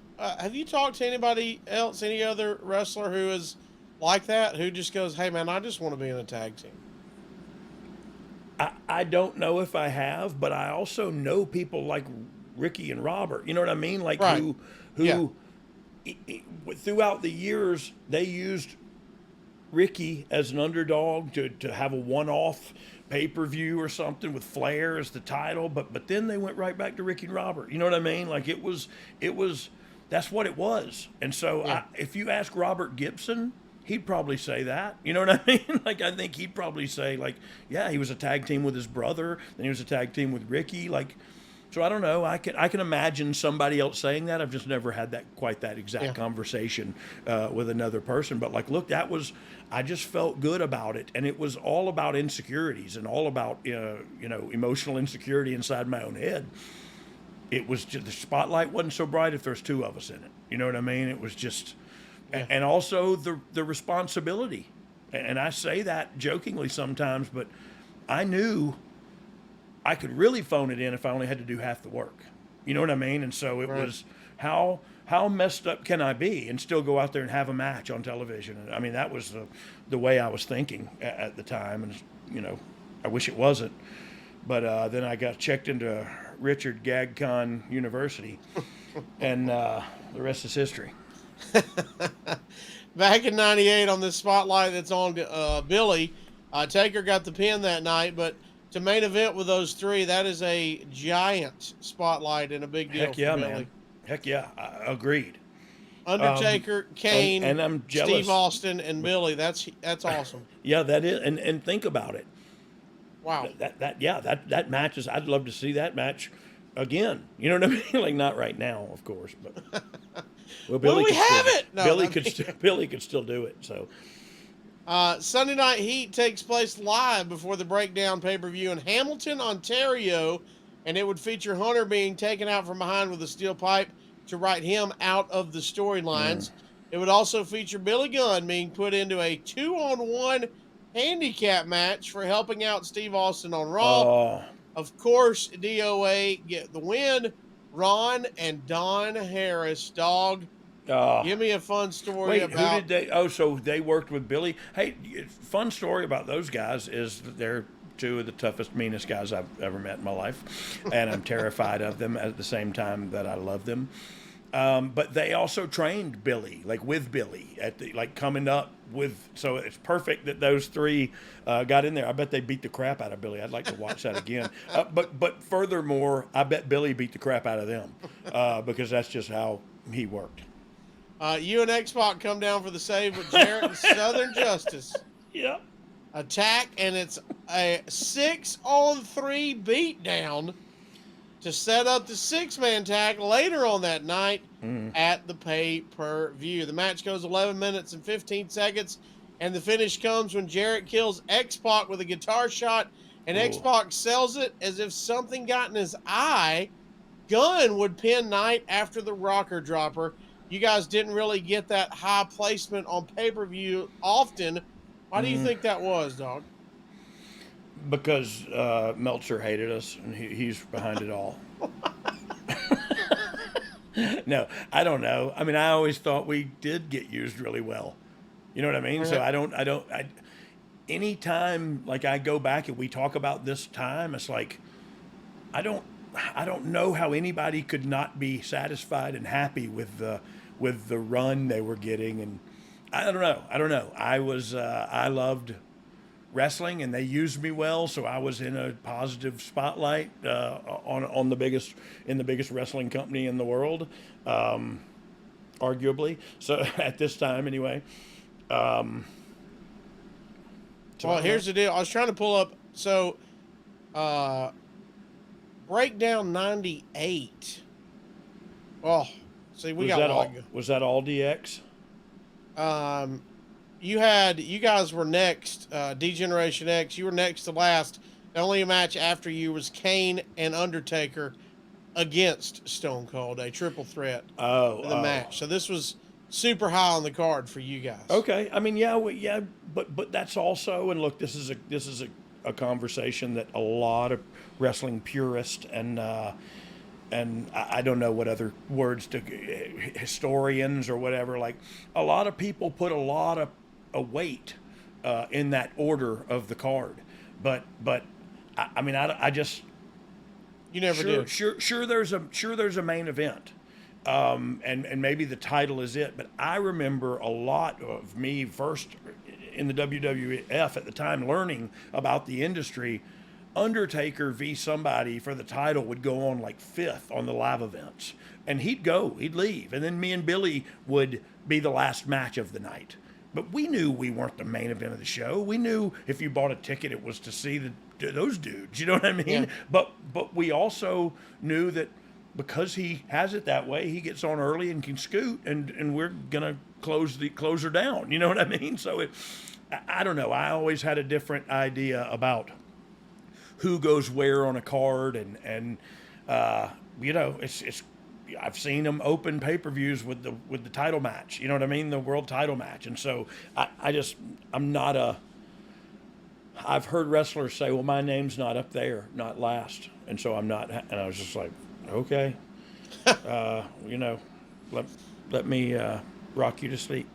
talked to anybody else, any other wrestler who is like that, who just goes, "Hey man, I just want to be in a tag team"? I don't know if I have, but I also know people like Ricky and Robert. You know what I mean? Like who throughout the years they used Ricky as an underdog to have a one-off pay-per-view or something with Flair as the title, but then they went right back to Ricky and Robert. You know what I mean? Like it was that's what it was. And so if you ask Robert Gibson, he'd probably say that. You know what I mean? Like, I think he'd probably say, like, yeah, he was a tag team with his brother, then he was a tag team with Ricky. Like, So I don't know. I can imagine somebody else saying that. I've just never had that exact conversation with another person. But like, look, I just felt good about it, and it was all about insecurities and all about emotional insecurity inside my own head. It was just, the spotlight wasn't so bright if there's two of us in it. You know what I mean? It was just, and also the responsibility. And I say that jokingly sometimes, but I knew I could really phone it in if I only had to do half the work. You know what I mean? And so it was, how messed up can I be and still go out there and have a match on television? And I mean, that was the way I was thinking at the time. And, I wish it wasn't. But then I got checked into Richard Gagcon University, and the rest is history. Back in 98 on this spotlight that's on Billy, Taker got the pin that night, but to main event with those three, that is a giant spotlight and a big deal. Heck yeah, for Billy. man. Heck yeah. Agreed. Undertaker, Kane, and I'm jealous. Steve Austin, and Billy. That's awesome. Yeah, that is. And think about it. Wow. That match is. I'd love to see that match again. You know what I mean? Like, not right now, of course, but well, Billy Billy could still do it. So. Sunday Night Heat takes place live before the Breakdown pay-per-view in Hamilton, Ontario, and it would feature Hunter being taken out from behind with a steel pipe to write him out of the storylines. It would also feature Billy Gunn being put into a 2-on-1 handicap match for helping out Steve Austin on Raw. Of course, DOA get the win. Ron and Don Harris, Dog. Give me a fun story about... who did they... Oh, so they worked with Billy. Hey, fun story about those guys is that they're two of the toughest, meanest guys I've ever met in my life. And I'm terrified of them at the same time that I love them. But they also trained Billy, like with Billy, coming up with... So it's perfect that those three got in there. I bet they beat the crap out of Billy. I'd like to watch that again. But furthermore, I bet Billy beat the crap out of them because that's just how he worked. You and X-Pac come down for the save with Jarrett and Southern Justice. Yep. Attack, and it's a 6-on-3 beatdown to set up the 6-man tag later on that night at the pay-per-view. The match goes 11 minutes and 15 seconds, and the finish comes when Jarrett kills X-Pac with a guitar shot, and X-Pac sells it as if something got in his eye. Gunn would pin Knight after the rocker dropper. You guys didn't really get that high placement on pay-per-view often. Why do you think that was, Dog? Because Meltzer hated us, and he's behind it all. No, I don't know. I mean, I always thought we did get used really well. You know what I mean? So anytime like I go back and we talk about this time, it's like, I don't know how anybody could not be satisfied and happy with the run they were getting, and I don't know. I loved wrestling, and they used me well, so I was in a positive spotlight in the biggest wrestling company in the world, arguably. So at this time, anyway. Well, here's the deal. I was trying to pull up. So, Breakdown 98. Oh, see, we got all. Was that all DX? You guys were next. D-Generation X. You were next to last. The only match after you was Kane and Undertaker against Stone Cold, a triple threat. Match. So this was super high on the card for you guys. Okay, I mean, but that's also, and look, this is a conversation that a lot of wrestling purists and I don't know what other words to historians or whatever, like a lot of people put a lot of a weight in that order of the card, but I mean I just you never did. Sure there's a main event. And maybe the title is it, but I remember a lot of me first in the WWF at the time learning about the industry. Undertaker v somebody for the title would go on like 5th on the live events, and he'd leave, and then me and Billy would be the last match of the night. but we knew we weren't the main event of the show. We knew if you bought a ticket, it was to see those dudes. You know what I mean? Yeah. But we also knew that because he has it that way, he gets on early and can scoot, and we're gonna close her down. You know what I mean? So I don't know. I always had a different idea about who goes where on a card, and you know, it's I've seen them open pay-per-views with the title match. You know what I mean? The world title match. And so I'm not a. I've heard wrestlers say, "Well, my name's not up there, not last," and so I'm not. And I was just like, okay, you know, let me rock you to sleep.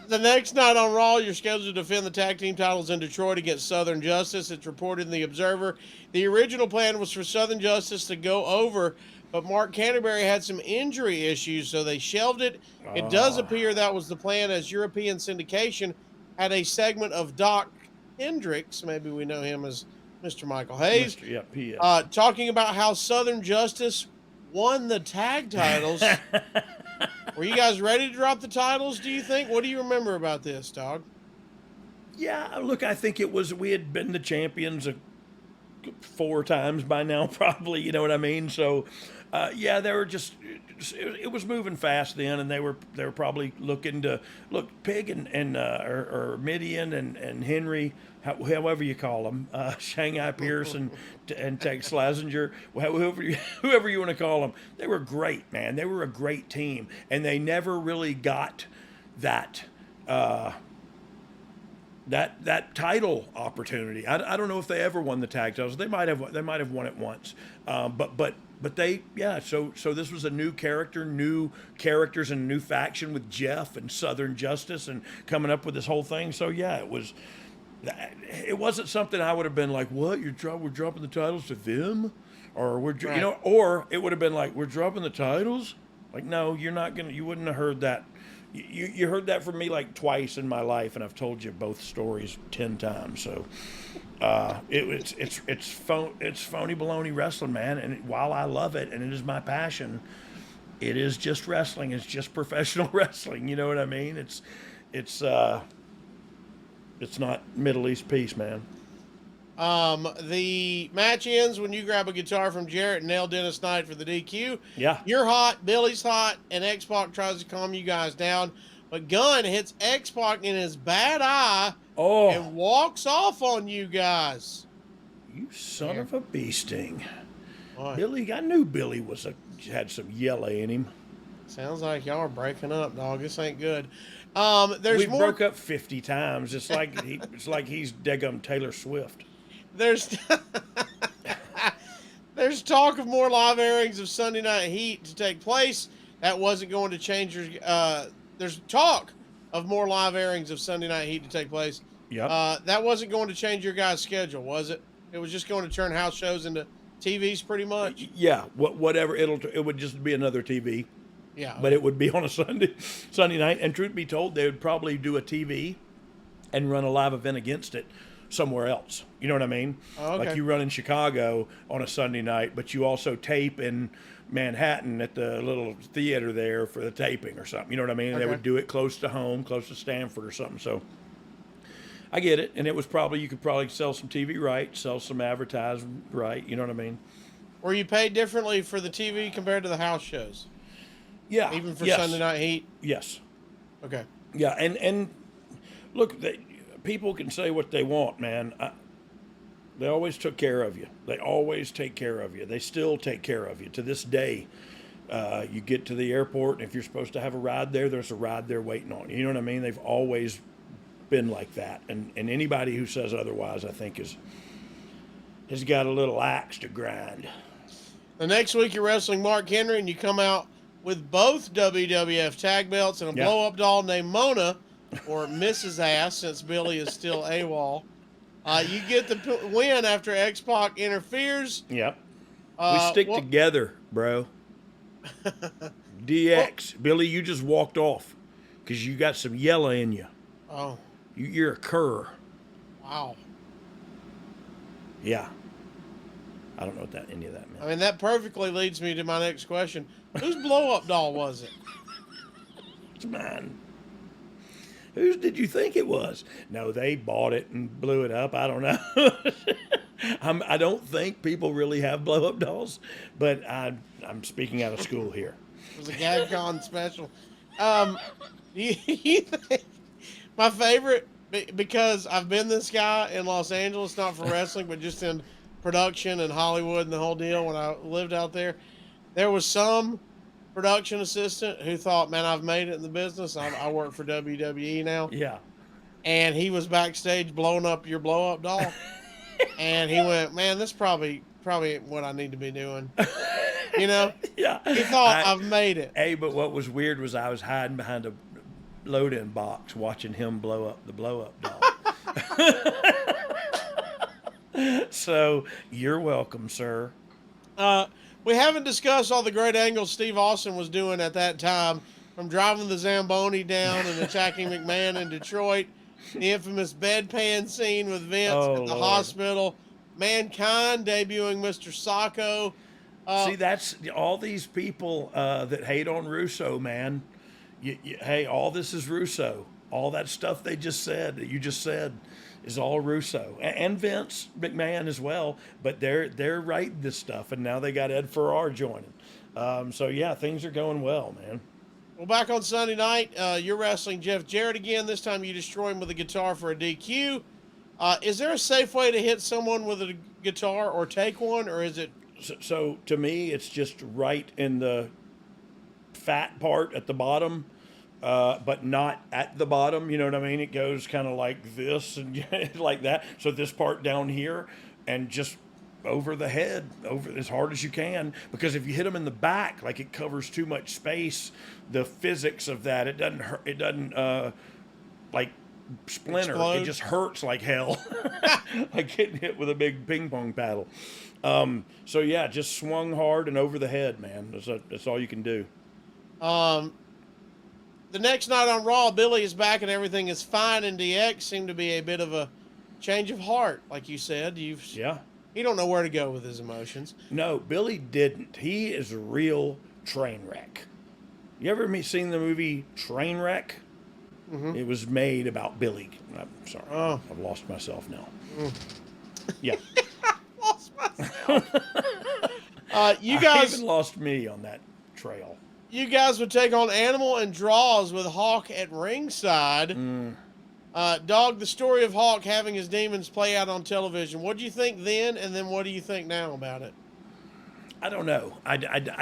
The next night on Raw, you're scheduled to defend the tag team titles in Detroit against Southern Justice. It's reported in the Observer. The original plan was for Southern Justice to go over, but Mark Canterbury had some injury issues, so they shelved it. It does appear that was the plan, as European syndication had a segment of Doc Hendricks, maybe we know him as Mr. Michael Hayes, talking about how Southern Justice won the tag titles. Were you guys ready to drop the titles, do you think? What do you remember about this, Dog? Yeah, look, I think it was, we had been the champions 4 times by now, probably, you know what I mean? So, yeah, they were just, it was moving fast then, and they were probably looking to, look, Pig or Midian and Henry, however you call them, Shanghai Pierce and Tex Slazenger, whoever you want to call them, they were great, man. They were a great team, and they never really got that that title opportunity. I don't know if they ever won the tag titles. They might have won it once, but they, yeah. So this was a new character, new characters, and a new faction with Jeff and Southern Justice, and coming up with this whole thing. So yeah, it was. It wasn't something I would have been like, what, we're dropping the titles to them, or right. You know, or it would have been like, we're dropping the titles. Like, no, you're not gonna. You wouldn't have heard that. You heard that from me like twice in my life, and I've told you both stories 10 times. So it's phony baloney wrestling, man. And while I love it and it is my passion, it is just wrestling. It's just professional wrestling. You know what I mean? It's not Middle East peace, man. The match ends when you grab a guitar from Jarrett and nail Dennis Knight for the DQ. Yeah. You're hot, Billy's hot, and X-Pac tries to calm you guys down. But Gunn hits X-Pac in his bad eye and walks off on you guys. You son of a bee sting. Boy. Billy, I knew Billy had some yellow in him. Sounds like y'all are breaking up, dog. This ain't good. We broke up 50 times. It's like he's Degum Taylor Swift. There's talk of more live airings of Sunday Night Heat to take place. That wasn't going to change your. There's talk of more live airings of Sunday Night Heat to take place. Yeah. That wasn't going to change your guys' schedule, was it? It was just going to turn house shows into TVs, pretty much. Yeah. Whatever. It would just be another TV. Yeah. But it would be on a Sunday night. And truth be told, they would probably do a TV and run a live event against it somewhere else. You know what I mean? Oh, okay. Like you run in Chicago on a Sunday night, but you also tape in Manhattan at the little theater there for the taping or something. You know what I mean? And they would do it close to home, close to Stanford or something. So I get it. And it was probably, you could probably sell some TV rights, sell some advertising right. You know what I mean? Were you paid differently for the TV compared to the house shows? Yeah. Even for Sunday Night Heat? Yes. Okay. Yeah. And look, people can say what they want, man. They always took care of you. They always take care of you. They still take care of you to this day. You get to the airport, and if you're supposed to have a ride there, there's a ride there waiting on you. You know what I mean? They've always been like that. And anybody who says otherwise, I think, has got a little axe to grind. The next week, you're wrestling Mark Henry, and you come out with both WWF tag belts and a blow-up doll named Mona, or Mrs. Ass, since Billy is still AWOL. You get the win after X-Pac interferes. Yep. We stick together, bro. DX. Billy, you just walked off because you got some yellow in you. Oh. You're a cur. Wow. Yeah. I don't know what any of that meant. I mean, that perfectly leads me to my next question. Whose blow-up doll was it? It's mine. Whose did you think it was? No, they bought it and blew it up. I don't know. I don't think people really have blow-up dolls, but I'm speaking out of school here. It was a GagCon special. You think my favorite, because I've been this guy in Los Angeles, not for wrestling, but just in production and Hollywood and the whole deal when I lived out there. There was some production assistant who thought, man, I've made it in the business. I work for WWE now. Yeah. And he was backstage blowing up your blow-up doll. And he went, man, this probably what I need to be doing. You know? Yeah. He thought, I've made it. Hey, but what was weird was I was hiding behind a load-in box watching him blow up the blow-up doll. So, you're welcome, sir. We haven't discussed all the great angles Steve Austin was doing at that time, from driving the Zamboni down and attacking McMahon in Detroit, the infamous bedpan scene with Vince at the hospital, Mankind debuting Mr. Sacco. See, that's all these people that hate on Russo, man. Hey, all this is Russo. All that stuff they just said, that you just said, is all Russo. And Vince McMahon as well, but they're writing this stuff, and now they got Ed Ferrar joining. So, yeah, things are going well, man. Well, back on Sunday night, you're wrestling Jeff Jarrett again. This time you destroy him with a guitar for a DQ. Is there a safe way to hit someone with a guitar or take one, or is it? So to me, it's just right in the fat part at the bottom, but not at the bottom. You know what I mean? It goes kind of like this and like that. So this part down here, and just over the head, over as hard as you can. Because if you hit them in the back, like it covers too much space, the physics of that, it doesn't hurt. It doesn't like splinter. Explode. It just hurts like hell, like getting hit with a big ping pong paddle. So yeah, just swung hard and over the head, man. That's all you can do. The next night on Raw, Billy is back and everything is fine, and DX seemed to be a bit of a change of heart, like you said. Yeah. He don't know where to go with his emotions. No, Billy didn't. He is a real train wreck. You ever seen the movie Trainwreck? Mm-hmm. It was made about Billy. I'm sorry. Oh. I've lost myself now. Yeah. Lost myself. You I guys even lost me on that trail. You guys would take on Animal and Draws with Hawk at ringside. Dog, the story of Hawk having his demons play out on television. What do you think then, and then what do you think now about it? I don't know. I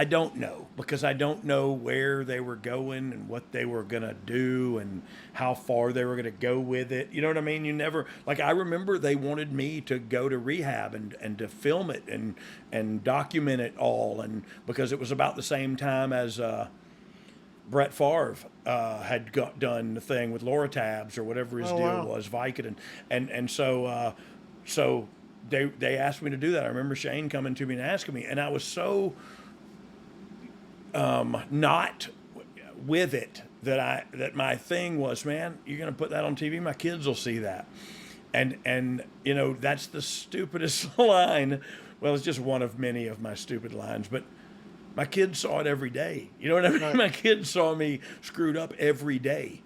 don't know, because I don't know where they were going and what they were going to do and how far they were going to go with it. You know what I mean? You never, like, I remember they wanted me to go to rehab and to film it and document it all. And because it was about the same time as Brett Favre had done the thing with Loratabs or whatever his deal was, Vicodin. And so they asked me to do that. I remember Shane coming to me and asking me, and I was so not with it that my thing was, man, you're going to put that on TV? My kids will see that. And you know, that's the stupidest line. Well, it's just one of many of my stupid lines, but my kids saw it every day. You know what I mean? Right. My kids saw me screwed up every day.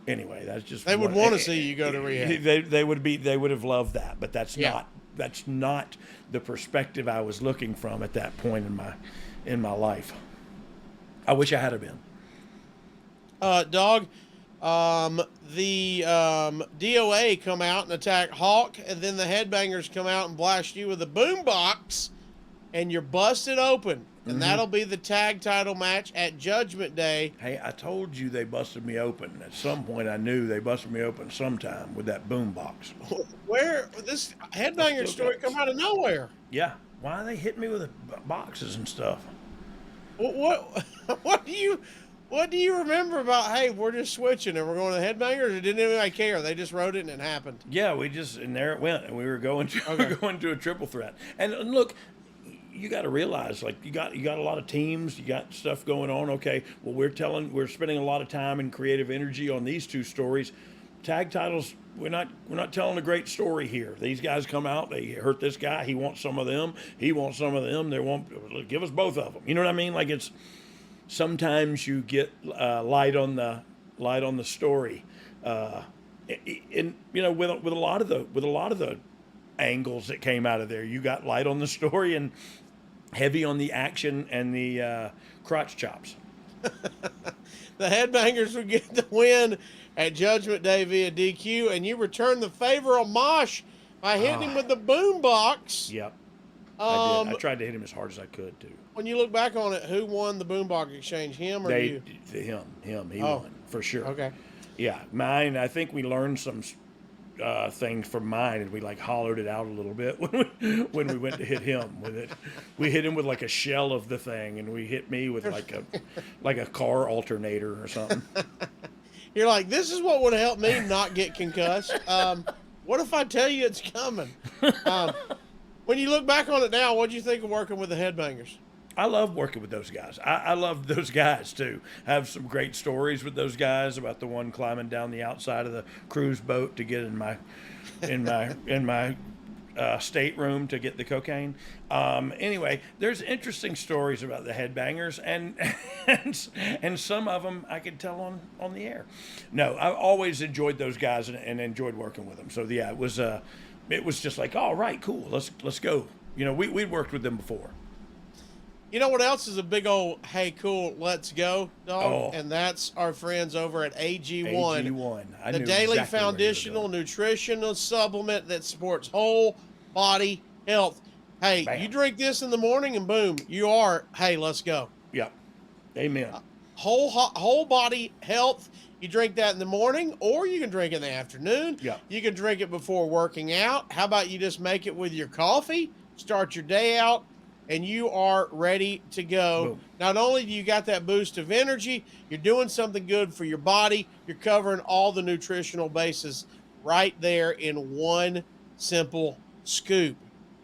Anyway, that's just they would want to see you go to rehab. They would have loved that, but that's not the perspective I was looking from at that point in my life. I wish I had been. Dog, the DOA come out and attack Hawk, and then the Headbangers come out and blast you with a boombox, and you're busted open. And that'll be the tag title match at Judgment Day. Hey, I told you they busted me open. At some point, I knew they busted me open sometime with that boombox. Where this Headbanger story come out of nowhere? Yeah, why they hit me with boxes and stuff? What do you remember about? Hey, we're just switching and we're going to the Headbangers. Or didn't anybody care? They just wrote it and it happened. Yeah, and there it went, and we were going to a triple threat. And look, you got to realize, like, you got a lot of teams, you got stuff going on. Okay, well, we're spending a lot of time and creative energy on these two stories. Tag titles, we're not telling a great story here. These guys come out, they hurt this guy, he wants some of them, he wants some of them. They won't give us both of them. You know what I mean? Like, sometimes you get light on the story, and with a lot of the angles that came out of there, you got light on the story and heavy on the action and the crotch chops. The Headbangers would get the win at Judgment Day via DQ, and you return the favor of Mosh by hitting him with the boombox. Yep. I did. I tried to hit him as hard as I could too. When you look back on it, who won the boombox exchange, him or you? Him. He won for sure. Okay. Yeah, mine. I think we learned some things from mine, and we like hollowed it out a little bit when we went to hit him with it. We hit him with like a shell of the thing, and we hit me with like a car alternator or something. You're like, this is what would have helped me not get concussed. What if I tell you it's coming? When you look back on it now, what do you think of working with the Headbangers? I love working with those guys. I love those guys too. I have some great stories with those guys about the one climbing down the outside of the cruise boat to get in my stateroom to get the cocaine. Anyway, there's interesting stories about the Headbangers, and some of them I could tell on the air. No, I always enjoyed those guys and enjoyed working with them. So yeah, it was just like, all right, cool, let's go. We'd worked with them before. You know what else is a big old, hey, cool, let's go, dog? And that's our friends over at AG1. AG1. The daily foundational nutritional supplement that supports whole body health. Hey, Bam. You drink this in the morning and boom, you are, hey, let's go. Yep. Amen. Whole body health. You drink that in the morning, or you can drink it in the afternoon. Yeah. You can drink it before working out. How about you just make it with your coffee, start your day out, and you are ready to go. Boom. Not only do you got that boost of energy, you're doing something good for your body. You're covering all the nutritional bases right there in one simple scoop.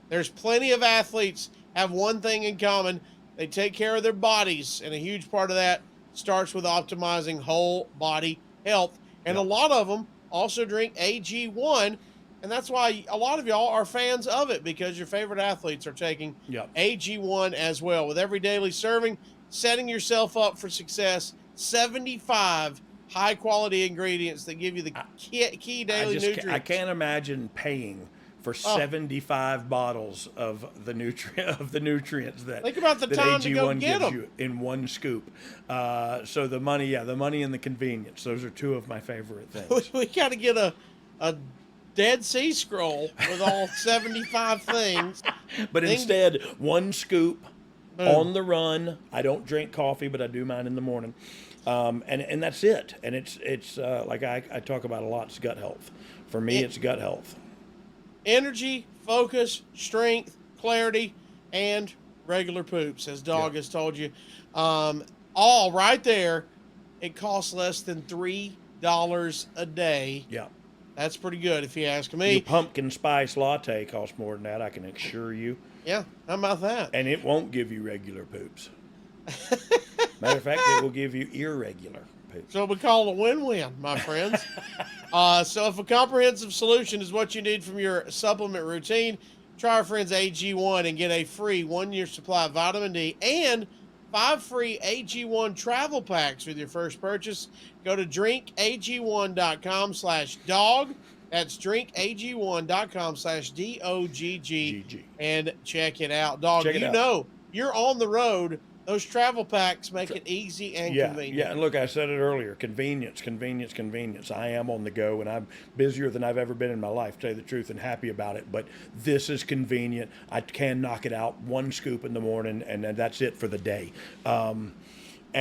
There's plenty of athletes have one thing in common. They take care of their bodies, and a huge part of that starts with optimizing whole body health. And a lot of them also drink AG1, and that's why a lot of y'all are fans of it, because your favorite athletes are taking AG1 as well. With every daily serving, setting yourself up for success. 75 high-quality ingredients that give you the key daily nutrients. I can't imagine paying for 75 bottles of the nutrients that think about the time AG1 to go get gives them you in one scoop. So the money and the convenience, those are two of my favorite things. We got to get a Dead Sea Scroll with all 75 things. But instead, one scoop on the run. I don't drink coffee, but I do mine in the morning. And that's it. And it's like I talk about a lot, it's gut health. For me, it's gut health. Energy, focus, strength, clarity, and regular poops, as Dogg has told you. All right there. It costs less than $3 a day. Yeah. That's pretty good if you ask me. Your pumpkin spice latte costs more than that, I can assure you. Yeah, how about that? And it won't give you regular poops. Matter of fact, it will give you irregular poops. So we call it a win-win, my friends. So if a comprehensive solution is what you need from your supplement routine, try our friends AG1 and get a free 1-year supply of vitamin D and 5 free AG1 travel packs with your first purchase. Go to drinkag1.com/dog. That's drinkag1.com/DOGG and check it out. Dog, know you're on the road. Those travel packs make it easy and convenient. Yeah, and look, I said it earlier, convenience. I am on the go, and I'm busier than I've ever been in my life, to tell you the truth, and happy about it. But this is convenient. I can knock it out, one scoop in the morning, and then that's it for the day. And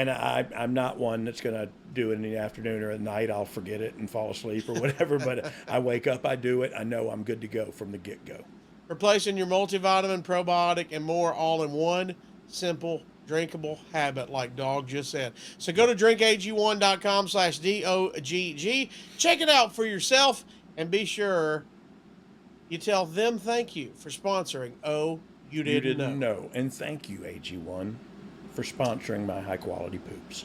I'm not one that's going to do it in the afternoon or at night. I'll forget it and fall asleep or whatever. But I wake up, I do it. I know I'm good to go from the get-go. Replacing your multivitamin, probiotic, and more all in one simple drinkable habit, like Dogg just said. So go to drinkag1.com/DOGG. Check it out for yourself, and be sure you tell them thank you for sponsoring You Didn't Know. And thank you, AG1, for sponsoring my high-quality poops.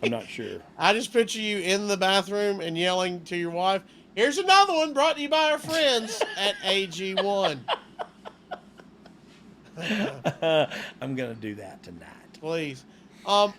I'm not sure. I just picture you in the bathroom and yelling to your wife, "Here's another one brought to you by our friends at AG1." I'm gonna do that tonight. Please. On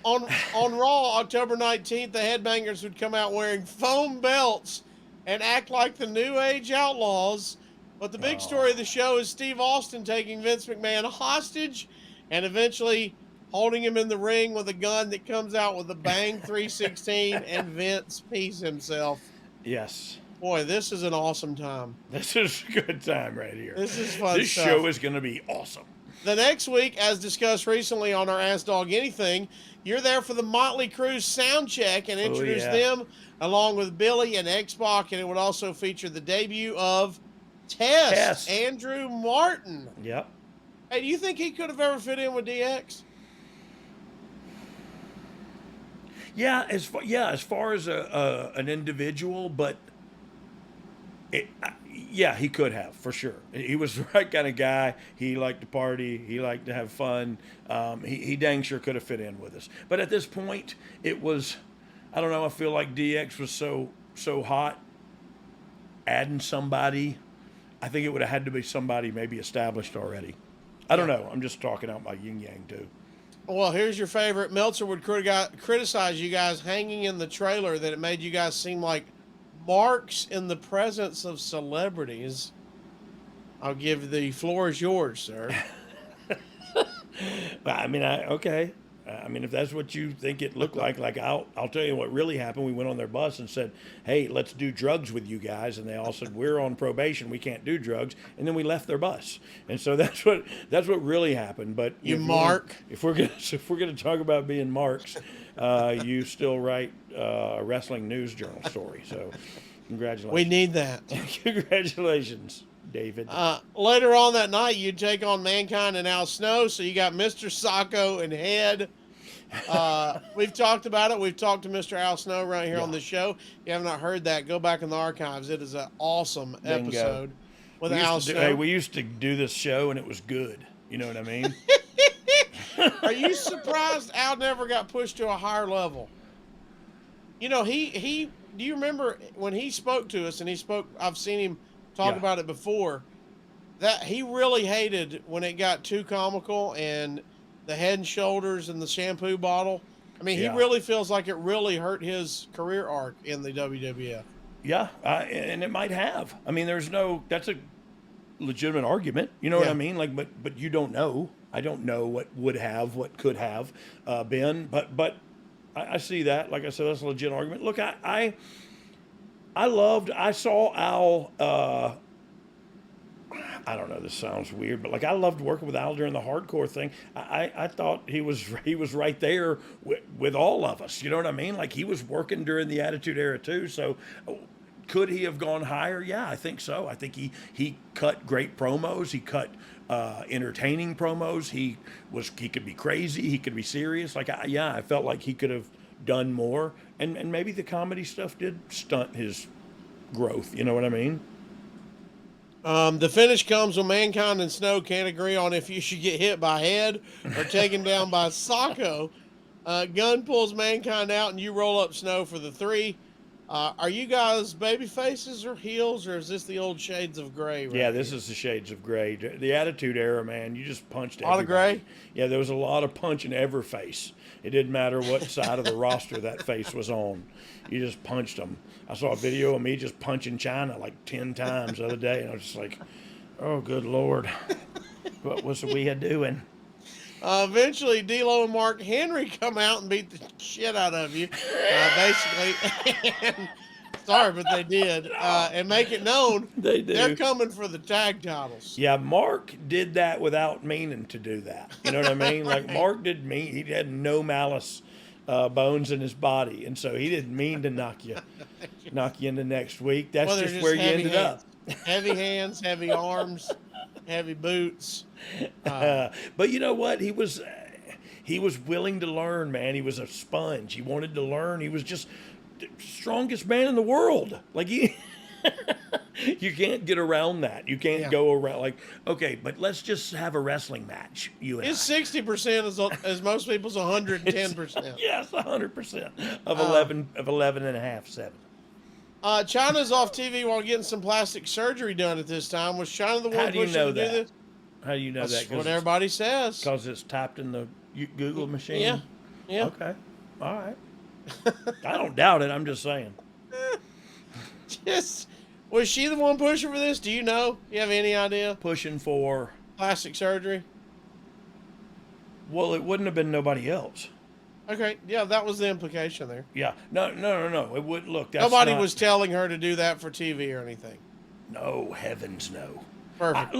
Raw, October 19th, the Headbangers would come out wearing foam belts and act like the New Age Outlaws. But the big story of the show is Steve Austin taking Vince McMahon hostage and eventually holding him in the ring with a gun that comes out with a bang 316 and Vince pees himself. Yes. Boy, this is an awesome time. This is a good time right here. This is fun This stuff. show is going to be awesome. The next week, as discussed recently on our Ask Dog Anything, you're there for the Motley Crue sound check and introduce them along with Billy and X-Pac, and it would also feature the debut of Test. Andrew Martin. Yep. Hey, do you think he could have ever fit in with DX? Yeah, as far as an individual, but he could have for sure. He was the right kind of guy. He liked to party. He liked to have fun. He dang sure could have fit in with us. But at this point, it was, I don't know. I feel like DX was so hot. Adding somebody, I think it would have had to be somebody maybe established already. I don't know. I'm just talking out my yin yang too. Well, here's your favorite. Meltzer would criticize you guys hanging in the trailer that it made you guys seem like marks in the presence of celebrities. I'll give the floor is yours, sir. I mean, okay. I mean, if that's what you think it looked like I'll tell you what really happened. We went on their bus and said, "Hey, let's do drugs with you guys," and they all said, "We're on probation. We can't do drugs." And then we left their bus, and so that's what really happened. But if we're gonna talk about being marks, you still write a wrestling news journal story. So, congratulations. We need that. Congratulations, David. Later on that night, you take on Mankind and Al Snow. So you got Mr. Sacco and Head. We've talked about it. We've talked to Mr. Al Snow right here on the show. If you have not heard that, go back in the archives. It is an awesome episode with Al Snow. Hey, we used to do this show, and it was good. You know what I mean? Are you surprised Al never got pushed to a higher level? You know, he do you remember when he spoke to us, and I've seen him talk about it before, that he really hated when it got too comical and the Head and Shoulders and the shampoo bottle. I mean, he really feels like it really hurt his career arc in the WWF. Yeah, and it might have. I mean, that's a legitimate argument. You know what I mean? Like, but you don't know. I don't know what what could have been, but I see that. Like I said, that's a legit argument. Look, I saw Al, I don't know, this sounds weird, but like I loved working with Al during the hardcore thing. I thought he was right there with all of us. You know what I mean? Like he was working during the Attitude Era too. So could he have gone higher? Yeah, I think so. I think he cut great promos. He cut entertaining promos. He could be crazy. He could be serious. Like I felt like he could have done more. And maybe the comedy stuff did stunt his growth. You know what I mean? The finish comes when Mankind and Snow can't agree on if you should get hit by Head or taken down by Sacco. Gunn pulls Mankind out and you roll up Snow for the 3. Are you guys baby faces or heels, or is this the old shades of gray? Yeah, this is the shades of gray. The Attitude Era, man, you just punched everybody. A lot of gray? Yeah, there was a lot of punching every face. It didn't matter what side of the roster that face was on. You just punched them. I saw a video of me just punching China like 10 times the other day, and I was just like, oh, good Lord. What was we doing? Eventually, D'Lo and Mark Henry come out and beat the shit out of you, basically. And, sorry, but they did. And make it known they're coming for the tag titles. Yeah, Mark did that without meaning to do that. You know what I mean? Like, Mark didn't mean, he had no malice bones in his body, and so he didn't mean to knock you into next week. That's just where you ended up. Heavy hands, heavy arms, heavy boots. But you know what? He was willing to learn, man. He was a sponge. He wanted to learn. He was just the strongest man in the world. Like you can't get around that. You can't go around like, okay, but let's just have a wrestling match. You and his 60% is most people's 110%. Yes, 100% of 11 and a half, 7. China's off TV while getting some plastic surgery done at this time. Was China the one pushing to do this? How do you know That's that? what everybody says. Because it's typed in the Google machine? Yeah. Yeah. Okay. All right. I don't doubt it. I'm just saying. Just, was she the one pushing for this? Do you know? You have any idea? Pushing for... Plastic surgery? Well, it wouldn't have been nobody else. Okay. Yeah, that was the implication there. Yeah. No. It wouldn't. Look, that's Nobody not, was telling her to do that for TV or anything. No, heavens no. Perfect.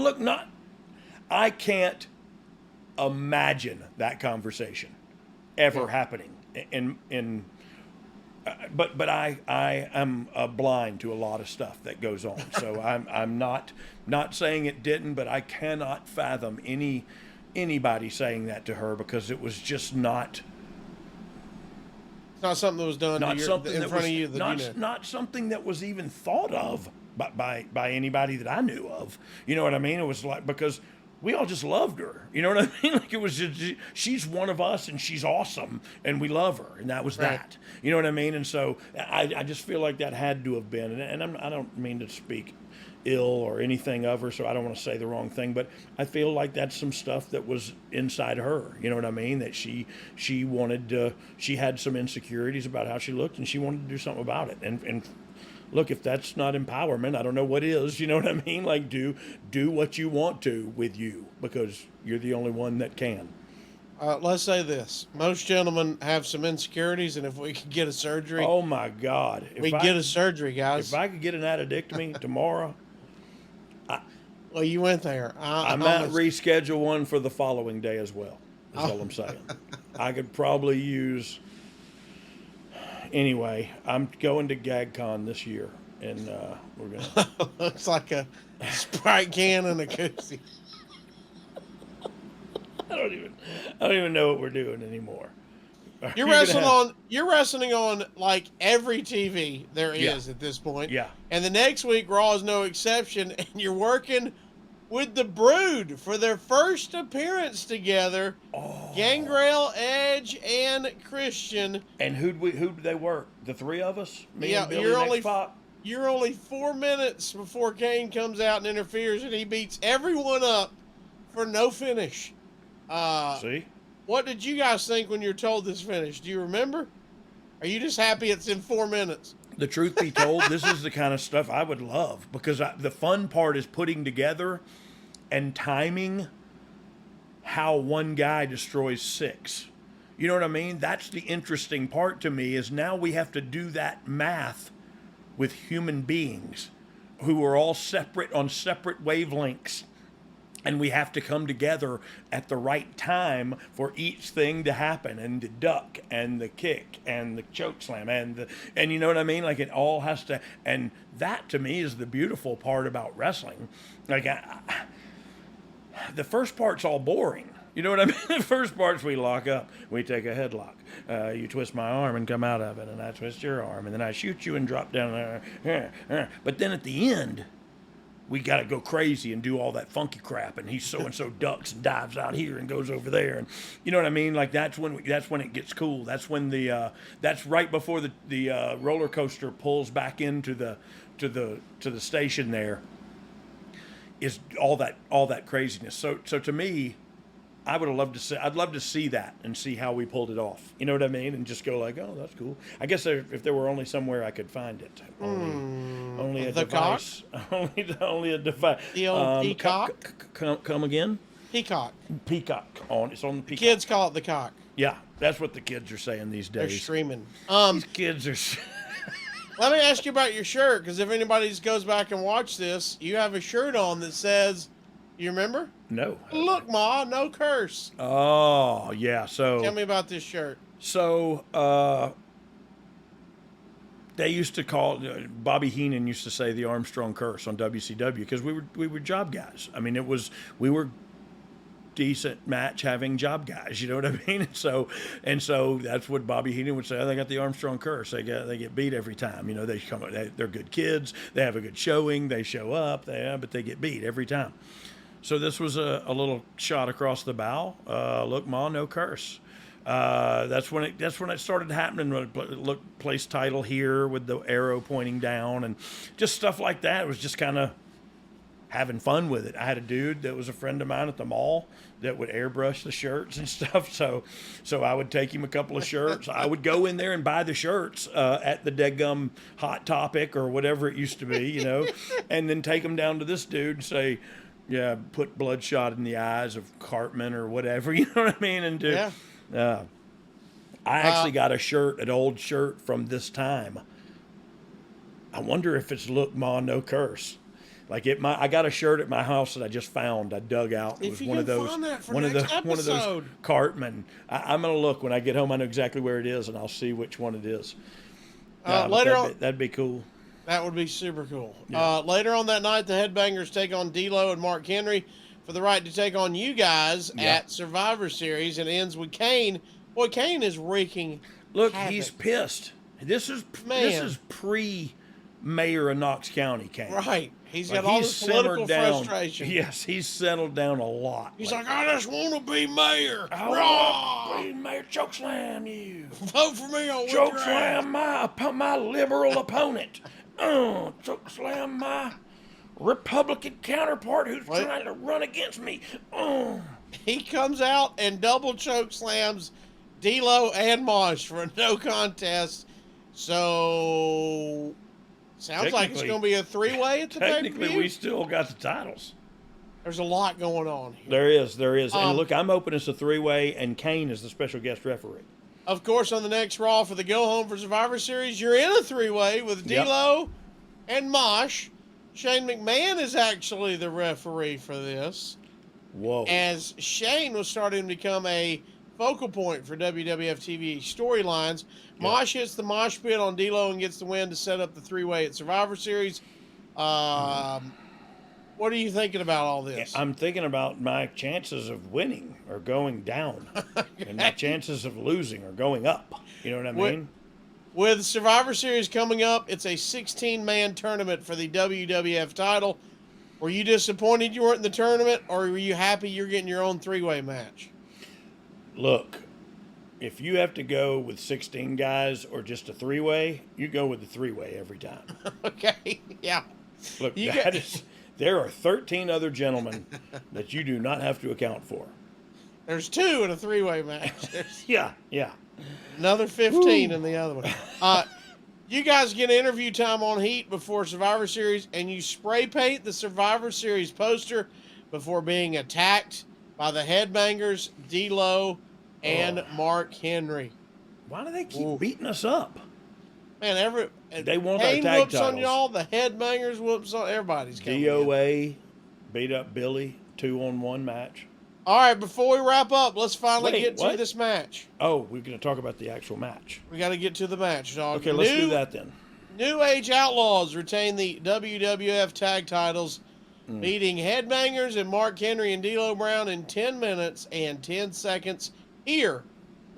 I can't imagine that conversation ever happening but I am blind to a lot of stuff that goes on. So I'm not saying it didn't, but I cannot fathom anybody saying that to her, because it was just not. It's not something that was done Not to something in that front was of you. not something that was even thought of by anybody that I knew of. You know what I mean? It was like, because we all just loved her. You know what I mean? Like, it was just, she's one of us and she's awesome and we love her, and that was Right. that. You know what I mean? And so I just feel like that had to have been, and I don't mean to speak ill or anything of her, so I don't want to say the wrong thing, but I feel like that's some stuff that was inside her. You know what I mean? That she wanted she had some insecurities about how she looked, and she wanted to do something about it. And look, if that's not empowerment, I don't know what is. You know what I mean? Like, do what you want to with you, because you're the only one that can. Let's say this. Most gentlemen have some insecurities, and if we could get a surgery, Oh my God! we get a surgery, guys. If I could get an addictomy tomorrow, Well, you went there. I might reschedule one for the following day as well. That's all I'm saying. I could probably use. Anyway, I'm going to GagCon this year, and we're gonna. Looks like a Sprite can and a koozie. I don't even know what we're doing anymore. You're wrestling on like every TV there is Yeah. at this point. Yeah. And the next week Raw is no exception, and you're working with the Brood for their first appearance together. Oh. Gangrel, Edge, and Christian. And who'd they work? The three of us? Me Yeah, and Billy you're and only X-Pac? You're only 4 minutes before Kane comes out and interferes, and he beats everyone up for no finish. See? What did you guys think when you were told this finish? Do you remember? Are you just happy it's in 4 minutes? The truth be told, this is the kind of stuff I would love, because the fun part is putting together and timing how one guy destroys six. You know what I mean? That's the interesting part to me, is now we have to do that math with human beings who are all separate on separate wavelengths. And we have to come together at the right time for each thing to happen, and the duck and the kick and the choke slam and you know what I mean? Like, it all has to, and that to me is the beautiful part about wrestling. Like, the first part's all boring. You know what I mean? The first part's we lock up, we take a headlock. You twist my arm and come out of it, and I twist your arm, and then I shoot you and drop down there. But then at the end, we got to go crazy and do all that funky crap, and he's so-and-so ducks and dives out here and goes over there, and you know what I mean? Like, that's when it gets cool. That's when that's right before the roller coaster pulls back into the station. There is all that craziness. So to me, I'd love to see that and see how we pulled it off. You know what I mean? And just go like, oh, that's cool. I guess if there were only somewhere I could find it. Only a the device. Only a device. The old peacock? Come again? Peacock. Peacock. It's on the peacock. Kids call it the cock. Yeah, that's what the kids are saying these They're days. streaming. These kids are... Let me ask you about your shirt, because if anybody just goes back and watch this, you have a shirt on that says, you remember? No. Look, Ma, no curse. Oh, yeah. So Tell me about this shirt. So they used to call Bobby Heenan used to say the Armstrong curse on WCW, because we were job guys. I mean, we were decent match having job guys. You know what I mean? And so that's what Bobby Heenan would say. Oh, they got the Armstrong curse. They get beat every time. You know, they're good kids. They have a good showing. They show up. But they get beat every time. So this was a little shot across the bow. Look, Ma, no curse. That's when it started happening. Look, place title here with the arrow pointing down and just stuff like that. It was just kind of having fun with it. I had a dude that was a friend of mine at the mall that would airbrush the shirts and stuff. So I would take him a couple of shirts. I would go in there and buy the shirts at the Deadgum Hot Topic or whatever it used to be, you know, and then take them down to this dude and say, yeah, put bloodshot in the eyes of Cartman or whatever, you know what I mean? And I actually got a shirt, an old shirt from this time. I wonder if it's Look Ma No Curse. Like I got a shirt at my house that I just found. I dug out. It was one of those Cartman. I'm gonna look when I get home. I know exactly where it is, and I'll see which one it is. Later on, that'd be cool. That would be super cool. Yeah. Later on that night, the Headbangers take on D'Lo and Mark Henry for the right to take on you guys at Survivor Series, and ends with Kane. Boy, Kane is wreaking havoc. He's pissed. This is pre-mayor of Knox County, Kane. Right. He's got all this political frustration. Yes, he's settled down a lot. He's like, I just want to be mayor. I want to be mayor. Chokeslam you. Vote for me. I'll chokeslam my liberal opponent. Chokeslam my Republican counterpart who's trying to run against me. He comes out and double choke slams D'Lo and Mosh for a no contest. So sounds like it's going to be a three-way at the pay-per-view. Technically, we still got the titles. There's a lot going on here. There is. And look, I'm hoping it's a three-way, and Kane is the special guest referee. Of course, on the next Raw for the go-home for Survivor Series, you're in a three-way with D'Lo and Mosh. Shane McMahon is actually the referee for this. Whoa. As Shane was starting to become a focal point for WWF TV storylines. Mosh hits the mosh pit on D'Lo and gets the win to set up the three-way at Survivor Series. What are you thinking about all this? I'm thinking about my chances of winning are going down, and my chances of losing are going up. You know what I mean? With Survivor Series coming up, it's a 16-man tournament for the WWF title. Were you disappointed you weren't in the tournament, or were you happy you're getting your own three-way match? Look, if you have to go with 16 guys or just a three-way, you go with the three-way every time. Okay, yeah. Look, there are 13 other gentlemen that you do not have to account for. There's 2 in a three-way match. Yeah. Another 15 in the other one. You guys get interview time on Heat before Survivor Series, and you spray paint the Survivor Series poster before being attacked by the Headbangers, D'Lo, and Mark Henry. Why do they keep beating us up? Man, they want Kane our tag whoops titles. on y'all, the Headbangers whoops on everybody's coming. DOA beat up Billy, 2-on-1 match. All right, before we wrap up, let's finally get to this match. Oh, we're going to talk about the actual match. We got to get to the match, dog. Okay, let's do that then. New Age Outlaws retain the WWF tag titles, beating Headbangers and Mark Henry and D'Lo Brown in 10 minutes and 10 seconds. Here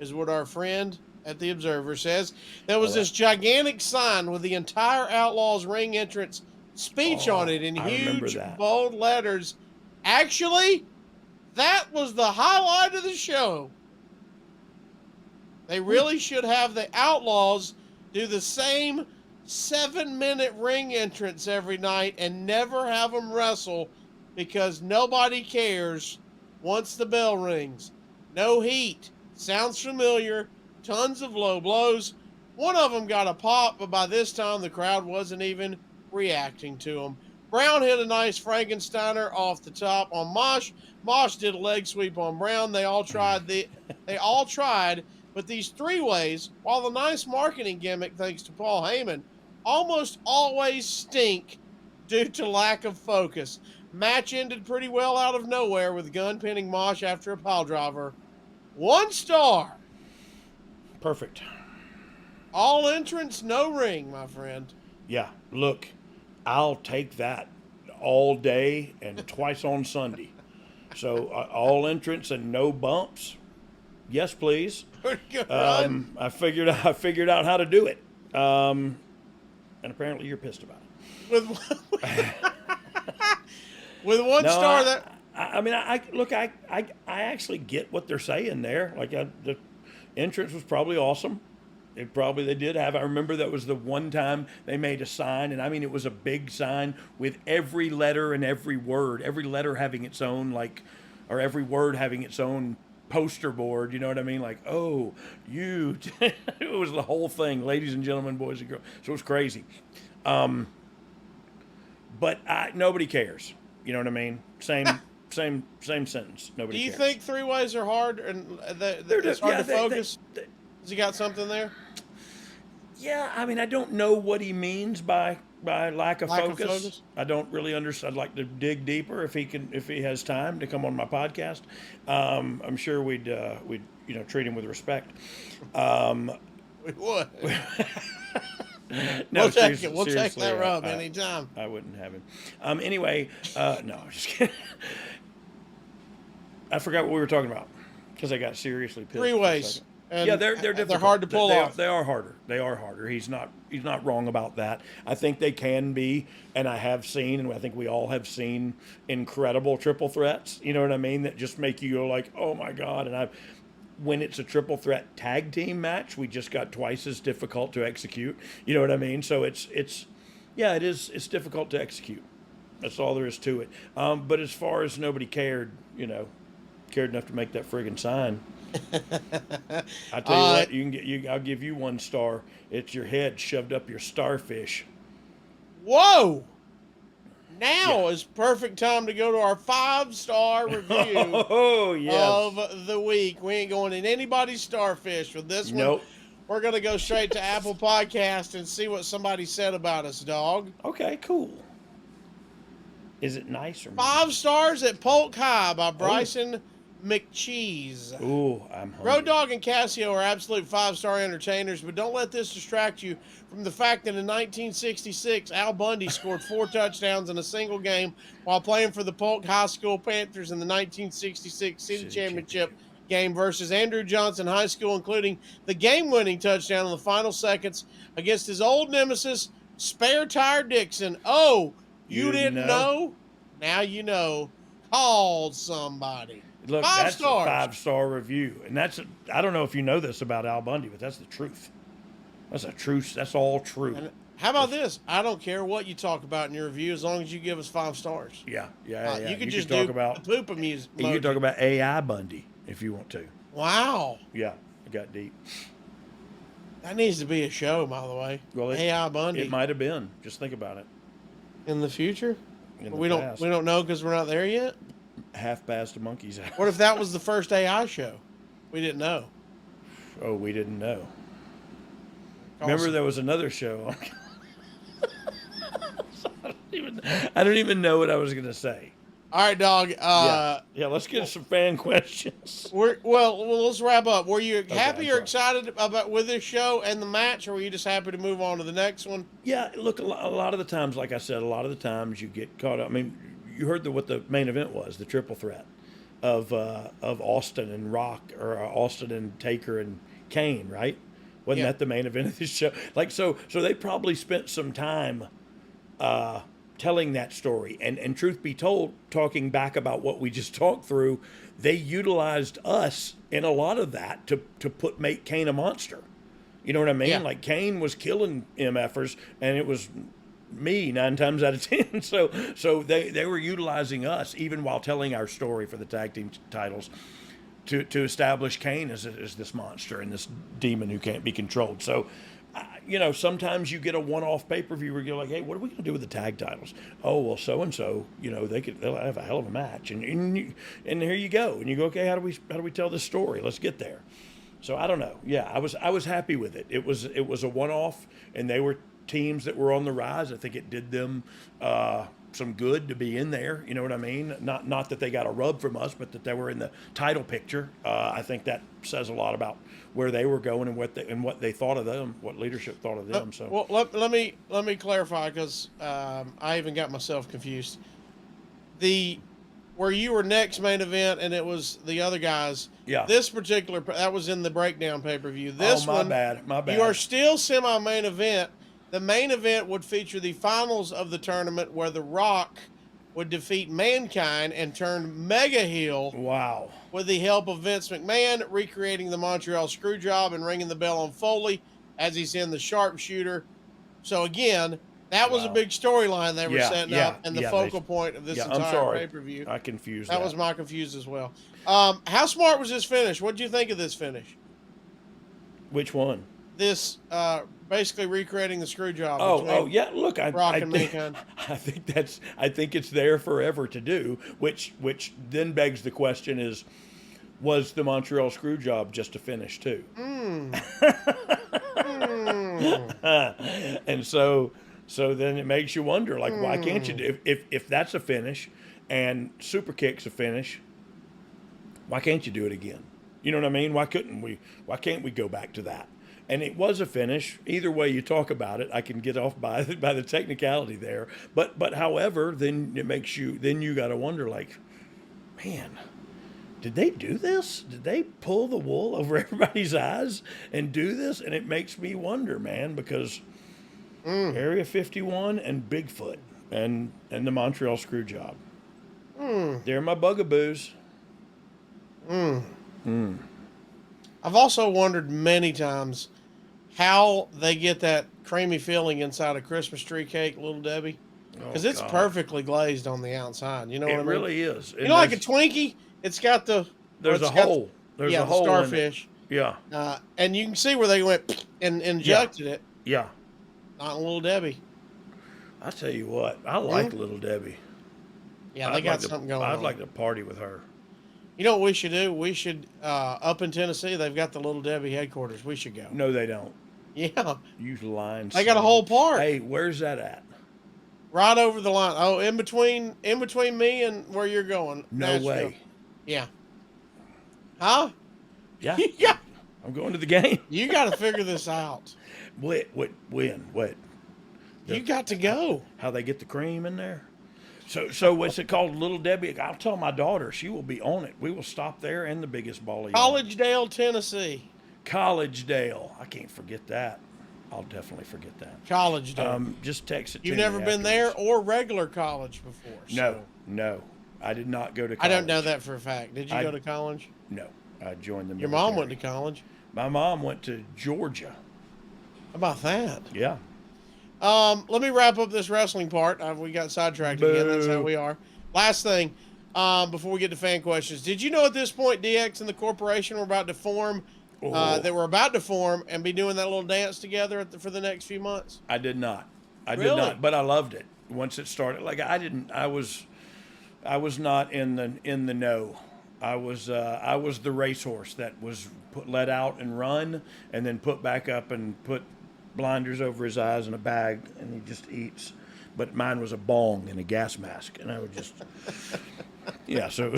is what our friend at the Observer says. There was this gigantic sign with the entire Outlaws ring entrance speech on it in huge, bold letters. Actually, that was the highlight of the show. They really should have the Outlaws do the same 7-minute ring entrance every night and never have them wrestle, because nobody cares once the bell rings. No heat. Sounds familiar. Tons of low blows. One of them got a pop, but by this time the crowd wasn't even reacting to them. Brown hit a nice Frankensteiner off the top on Mosh. Mosh did a leg sweep on Brown. They all tried, but these three-ways, while a nice marketing gimmick thanks to Paul Heyman, almost always stink due to lack of focus. Match ended pretty well out of nowhere with Gunn pinning Mosh after a pile driver. 1 star. Perfect. All entrance, no ring, my friend. Yeah, look, I'll take that all day and twice on Sunday. So all entrance and no bumps. Yes, please. I figured out how to do it. And apparently you're pissed about it. With 1 star, I actually get what they're saying there. Like the entrance was probably awesome. It probably they did have. I remember that was the one time they made a sign, and I mean it was a big sign with every letter and every letter having its own or every word having its own poster board. You know what I mean? Like, oh, you. It was the whole thing, ladies and gentlemen, boys and girls. So it was crazy. But nobody cares. You know what I mean? Same sentence. Nobody. Do you cares. think three-ways are hard and it's hard to focus? Has he got something there? Yeah, I mean, I don't know what he means by lack of focus. I don't really understand. I'd like to dig deeper if he has time to come on my podcast. I'm sure we'd treat him with respect. We would. No, we'll take it. We'll take that rub anytime. I wouldn't have him. Anyway, no, just kidding. I forgot what we were talking about because I got seriously pissed. Three-ways. Yeah, they're difficult. They're hard to pull off. They are harder. They are harder. He's not wrong about that. I think they can be, and I have seen, and I think we all have seen incredible triple threats. You know what I mean? That just make you go like, oh my god. And when it's a triple threat tag team match, we just got twice as difficult to execute. You know what I mean? So it's difficult to execute. That's all there is to it. But as far as nobody cared enough to make that friggin' sign. I tell you what, I'll give you 1 star. It's your head shoved up your starfish. Whoa! Now is perfect time to go to our 5-star review of the week. We ain't going in anybody's starfish with this one. Nope. We're going to go straight to Apple Podcast and see what somebody said about us, dog. Okay, cool. Is it nice or 5 stars at Polk High by Bryson McCheese. Ooh, I'm hungry. Road Dogg and Casio are absolute 5-star entertainers, but don't let this distract you from the fact that in 1966, Al Bundy scored 4 touchdowns in a single game while playing for the Polk High School Panthers in the 1966 City Championship game versus Andrew Johnson High School, including the game-winning touchdown in the final seconds against his old nemesis, Spare Tire Dixon. Oh, you didn't know? Now you know. Called somebody. Look, 5 that's stars. a 5-star review, and I don't know if you know this about Al Bundy, but that's the truth. That's a truth. That's all true. And how about this? I don't care what you talk about in your review as long as you give us 5 stars. Yeah. You can just talk about the poop emoji. You can talk about AI Bundy if you want to. Wow. Yeah, it got deep. That needs to be a show, by the way. Well, AI Bundy. It might have been. Just think about it. In the future? We don't know because we're not there yet. Half-past a monkey's house. What if that was the first AI show? We didn't know. Oh, we didn't know. Remember, there was another show. I don't even know what I was going to say. All right, dog. Yeah, let's get some fan questions. Well, let's wrap up. Were you happy or excited with this show and the match, or were you just happy to move on to the next one? Yeah, look, a lot of the times, like I said, you get caught up. I mean, you heard what the main event was, the triple threat of Austin and Rock, or Austin and Taker and Kane, right? Wasn't that the main event of this show? So they probably spent some time telling that story. And truth be told, talking back about what we just talked through, they utilized us in a lot of that to make Kane a monster. You know what I mean? Yeah. Like, Kane was killing MFers, and it was me 9 times out of 10. So they were utilizing us even while telling our story for the tag team titles to establish Kane as this monster and this demon who can't be controlled. So, sometimes you get a one-off pay-per-view where you're like, hey, what are we going to do with the tag titles? Oh, well, so-and-so, they'll have a hell of a match. And here you go. And you go, okay, how do we tell this story? Let's get there. So I don't know. Yeah, I was happy with it. It was a one-off, and they were teams that were on the rise. I think it did them some good to be in there. You know what I mean? Not that they got a rub from us, but that they were in the title picture. I think that says a lot about where they were going and what they thought of them, what leadership thought of them. So well, let me clarify, because I even got myself confused. Where you were next main event and it was the other guys. Yeah. This particular that was in the breakdown pay-per-view. This my bad. You are still semi-main event. The main event would feature the finals of the tournament where The Rock would defeat Mankind and turn mega heel. Wow. With the help of Vince McMahon, recreating the Montreal Screwjob and ringing the bell on Foley. as he's in the sharpshooter. So again, that was a Wow. big storyline they were setting up, and the yeah, focal point of this I'm entire sorry. pay-per-view. I confused That was my confused as well. How smart was this finish? What did you think of this finish? Which one? This basically recreating the screw job. Oh, yeah. Look, Rock and Mankind. I think it's there forever to do. Which then begs the question: was the Montreal screw job just a finish too? And so then it makes you wonder, like, why can't you do if that's a finish and super kick's a finish? Why can't you do it again? You know what I mean? Why can't we go back to that? And it was a finish. Either way you talk about it, I can get off by the technicality there. But however, then it makes you, then you got to wonder, like, man, did they do this? Did they pull the wool over everybody's eyes and do this? And it makes me wonder, man, because Area 51 and Bigfoot and the Montreal screw job. They're my bugaboos. I've also wondered many times how they get that creamy filling inside a Christmas tree cake, Little Debbie, because it's God. perfectly glazed on the outside. You know what I It mean? really is. You know, like a Twinkie, it's got the There's it's a got hole. There's the a hole in it. starfish, Yeah. and you can see where they went and injected it. Yeah. Not in Little Debbie. I tell you what, I like Little Debbie. Yeah, they got something going on. I'd like to party with her. You know what we should do? We should up in Tennessee. They've got the Little Debbie headquarters. We should go. No, they don't. Yeah, You lying. they got a whole park Hey, where's that at? right over the line. Oh, in between me and where you're going. No Nashville. way. Yeah. Huh? Yeah. Yeah. I'm going to the game. You got to figure this out. When? What? You got to go. How they get the cream in there? So what's it called, Little Debbie? I'll tell my daughter. She will be on it. We will stop there in the biggest ball of yarn. Collegedale, Tennessee. Collegedale. I can't forget that. I'll definitely forget that. Collegedale. Just text it to You've me never been there afterwards. or regular college before. So. No. I did not go to I college. don't know that for a fact. Did you go to college? No. I joined the Your military. mom went to college. My mom went to Georgia. How about that? Yeah. Let me wrap up this wrestling part. We got sidetracked again. That's how we are. Last thing, before we get to fan questions, did you know at this point DX and the corporation were about to form? They were about to form and be doing that little dance together for the next few months. I did not. I Really? did not. But I loved it once it started. Like I was not in the know. I was the racehorse that was let out and run, and then put back up and put blinders over his eyes and a bag, and he just eats. But mine was a bong and a gas mask, and I would just, yeah. So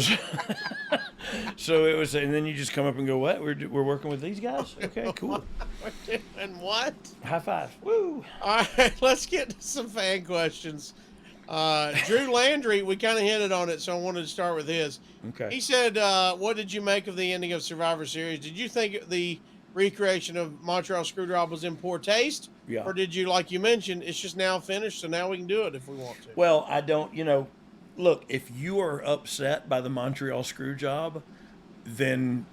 it was, and then you just come up and go, "What? We're working with these guys? Okay, cool. And what? High five! Woo!" All right, let's get to some fan questions. Drew Landry, we kind of hinted on it, so I wanted to start with his. Okay. He said, "What did you make of the ending of Survivor Series? Did you think the recreation of Montreal Screwdrop was in poor taste? Yeah. Or did you, like you mentioned, it's just now finished, so now we can do it if we want to?" Well, I don't, look, if you are upset by the Montreal screw job, then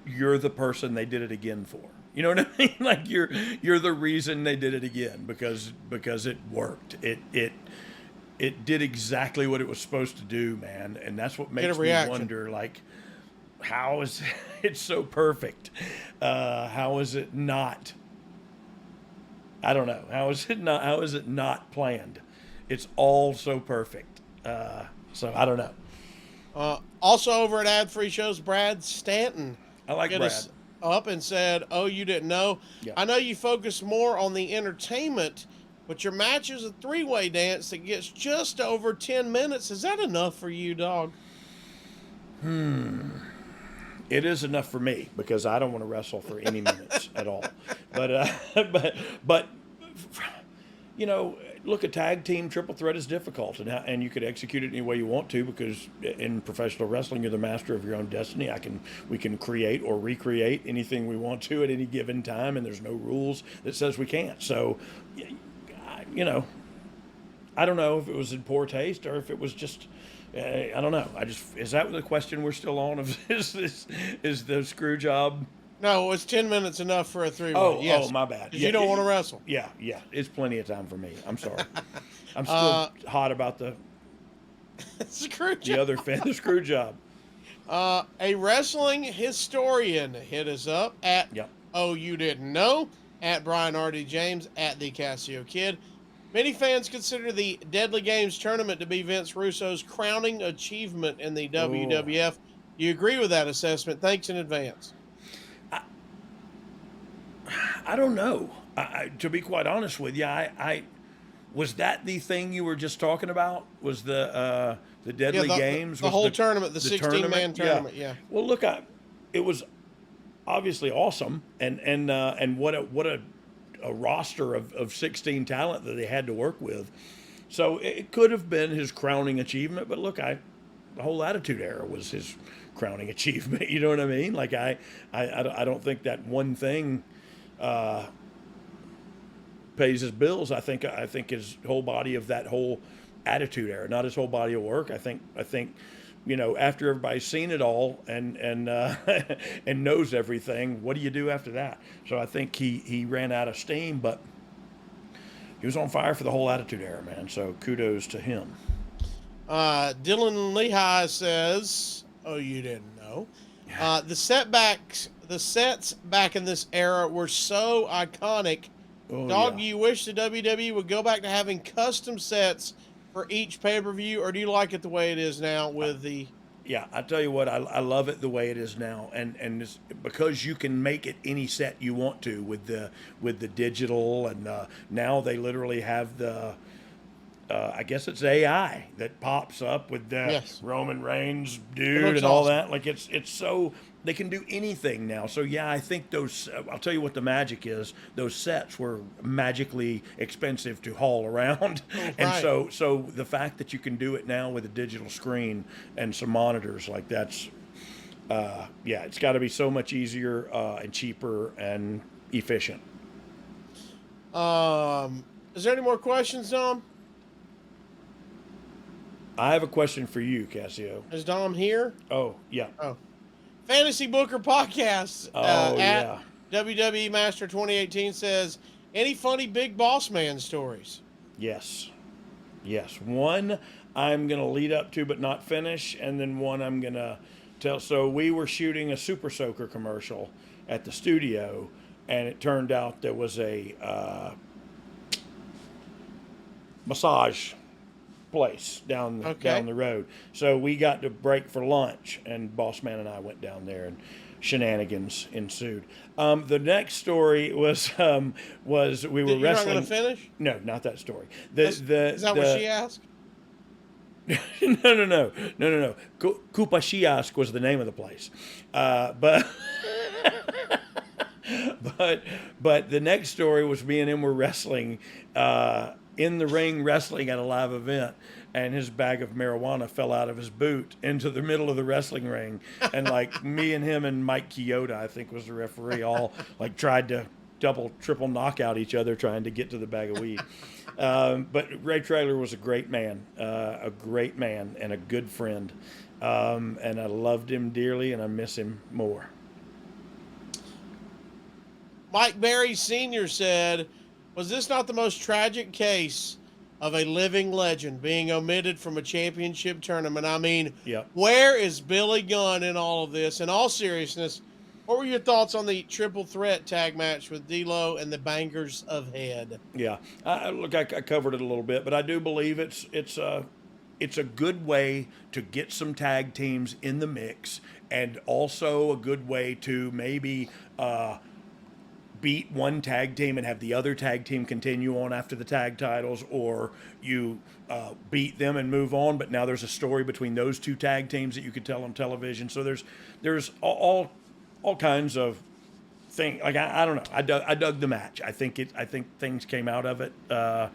you're the person they did it again for. You know what I mean? Like you're the reason they did it again because it worked. It did exactly what it was supposed to do, man. And that's what makes me wonder, like, how is it so perfect? How is it not? I don't know. How is it not planned? It's all so perfect. So I don't know. Also over at Ad Free Shows, Brad Stanton. I like hit Brad. us up and said, "Oh, you didn't know? Yeah. I know you focus more on the entertainment, but your match is a three-way dance that gets just over 10 minutes. Is that enough for you, dog?" It is enough for me because I don't want to wrestle for any minutes at all. But look, a tag team triple threat is difficult, and you could execute it any way you want to because in professional wrestling, you're the master of your own destiny. We can create or recreate anything we want to at any given time, and there's no rules that says we can't. So, I don't know if it was in poor taste or if it was just. I don't know. Is that the question we're still on? Is the screw job No, it's 10 minutes enough for a three-way. Oh, yes. oh, my bad. Because you don't want to wrestle. Yeah, it's plenty of time for me. I'm sorry. I'm still hot about the Screw the job. other the screw job. A wrestling historian hit us up at Yep. Oh You Didn't Know, at Brian R.D. James, at the Casio Kid. Many fans consider the Deadly Games tournament to be Vince Russo's crowning achievement in the WWF. You agree with that assessment? Thanks in advance. I don't know. To be quite honest with you, I was that the thing you were just talking about? Was the Deadly Games? The whole tournament, the 16-man tournament. Yeah. Well, look, it was obviously awesome, and what a roster of 16 talent that they had to work with. So it could have been his crowning achievement, but look, the whole Attitude Era was his crowning achievement. You know what I mean? Like I don't think that one thing pays his bills. I think his whole body of that whole Attitude Era, not his whole body of work. I think after everybody's seen it all and and knows everything, what do you do after that? So I think he ran out of steam, but he was on fire for the whole Attitude Era, man. So kudos to him. Dylan Lehigh says, "Oh, you didn't know." The sets back in this era were so iconic. Dog, you wish the WWE would go back to having custom sets for each pay-per-view, or do you like it the way it is now with the... Yeah, I tell you what, I love it the way it is now, and it's because you can make it any set you want to with the digital, and now they literally have the I guess it's AI that pops up with the Roman Reigns dude and all that. Like it's so they can do anything now. So yeah, I think those. I'll tell you what the magic is. Those sets were magically expensive to haul around, and so the fact that you can do it now with a digital screen and some monitors, like that's, it's got to be so much easier and cheaper and efficient. Is there any more questions, Dom? I have a question for you, Casio. Is Dom here? Oh, yeah. Oh. Fantasy Booker Podcast at WWE Master 2018 says, any funny Big Boss Man stories? Yes. One I'm going to lead up to but not finish, and then one I'm going to tell. So we were shooting a Super Soaker commercial at the studio, and it turned out there was a massage place down the road. So we got to break for lunch, and Boss Man and I went down there, and shenanigans ensued. The next story was we were wrestling. You're not going to finish? No, not that story. Is that what she asked? No. Kupashiask was the name of the place, but the next story was me and him were wrestling in the ring, wrestling at a live event, and his bag of marijuana fell out of his boot into the middle of the wrestling ring, and like me and him and Mike Chioda, I think was the referee, all like tried to triple knock out each other trying to get to the bag of weed. But Ray Traylor was a great man and a good friend. And I loved him dearly, and I miss him more. Mike Berry Sr. said, was this not the most tragic case of a living legend being omitted from a championship tournament? I mean, Where is Billy Gunn in all of this? In all seriousness, what were your thoughts on the triple threat tag match with D'Lo and the Bangers of Head? Yeah, I covered it a little bit, but I do believe it's a good way to get some tag teams in the mix, and also a good way to maybe beat one tag team and have the other tag team continue on after the tag titles, or you beat them and move on, but now there's a story between those two tag teams that you could tell on television. So there's all kinds of things. Like I don't know. I dug the match. I think things came out of it. I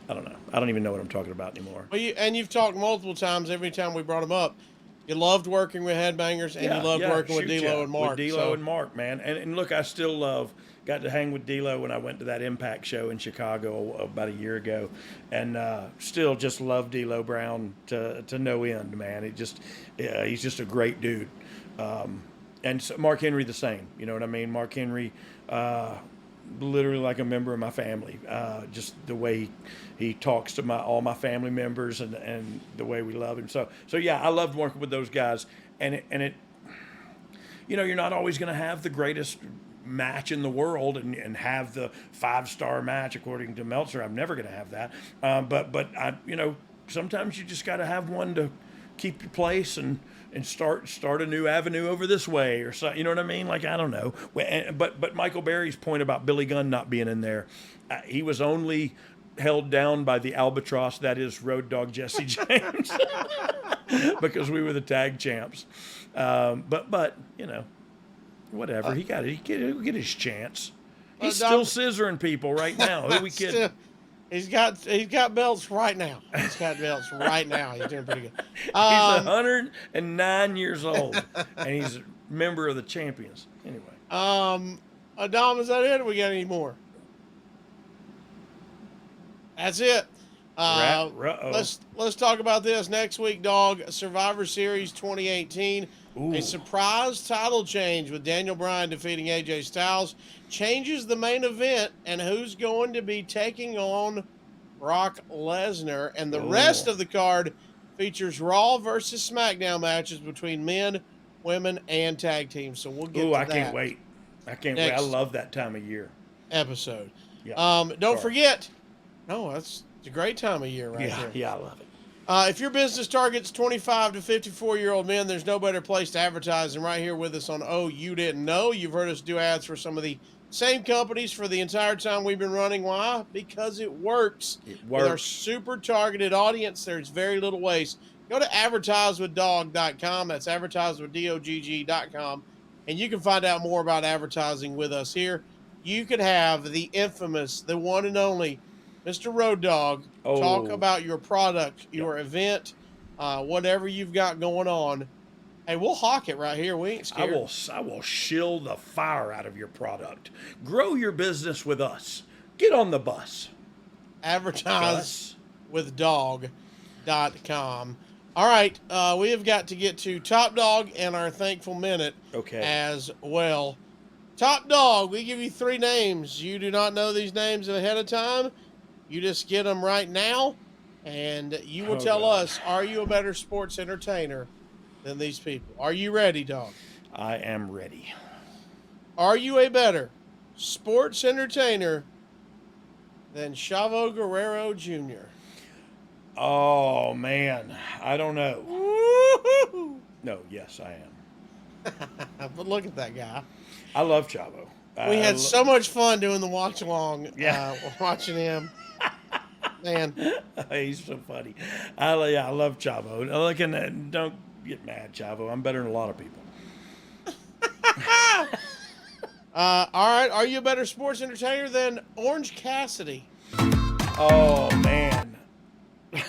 don't know. I don't even know what I'm talking about anymore. Well, you've talked multiple times. Every time we brought them up, you loved working with Headbangers, and you loved working with D'Lo and Mark. With D'Lo and Mark, man. And look, I still got to hang with D'Lo when I went to that Impact show in Chicago about a year ago, and still just love D'Lo Brown to no end, man. He's just a great dude. And so Mark Henry the same. You know what I mean? Mark Henry, literally like a member of my family. Just the way he talks to all my family members and the way we love him. So yeah, I loved working with those guys. And it you know, you're not always going to have the greatest match in the world and have the 5-star match according to Meltzer. I'm never going to have that. But I, you know, sometimes you just got to have one to keep your place and start a new avenue over this way or so. You know what I mean? Like, I don't know. But Michael Berry's point about Billy Gunn not being in there, he was only held down by the albatross that is Road Dogg Jesse James because we were the tag champs. But you know, whatever. He'll get his chance. He's still scissoring people right now. Who we kidding? He's got belts right now. He's got belts right now. He's doing pretty good. He's 109 years old, and he's a member of the champions. Anyway. Dom, is that it? Or we got any more? That's it. Let's talk about this next week, dog. Survivor Series 2018. Ooh. A surprise title change with Daniel Bryan defeating AJ Styles changes the main event and who's going to be taking on Brock Lesnar. And the rest of the card features Raw versus SmackDown matches between men, women, and tag teams. So we'll get to that. I can't wait. I can't wait. I love that time of year. Episode. Yeah. Don't forget. No, it's a great time of year right there. Yeah, I love it. If your business targets 25 to 54-year-old men, there's no better place to advertise than right here with us on Oh You Didn't Know. You've heard us do ads for some of the same companies for the entire time we've been running. Why? Because it works. With our super targeted audience, there's very little waste. Go to advertisewithdogg.com. That's advertisewithdogg.com. And you can find out more about advertising with us here. You could have the infamous, the one and only Mr. Road Dogg talk about your product, your event, whatever you've got going on. Hey, we'll hawk it right here. We ain't scared. I will shill the fire out of your product. Grow your business with us. Get on the bus. Advertise with dogg.com. All right, we have got to get to Top Dog and our Thankful Minute as well. Top Dog, we give you 3 names. You do not know these names ahead of time. You just get them right now, and you will tell us, are you a better sports entertainer than these people? Are you ready, Dog? I am ready. Are you a better sports entertainer than Chavo Guerrero Jr.? Oh, man. I don't know. Woo-hoo! No, yes, I am. But look at that guy. I love Chavo. We had so much fun doing the watch-along, watching him. Man. He's so funny. I love Chavo. Look, don't get mad, Chavo. I'm better than a lot of people. All right. Are you a better sports entertainer than Orange Cassidy? Oh, man.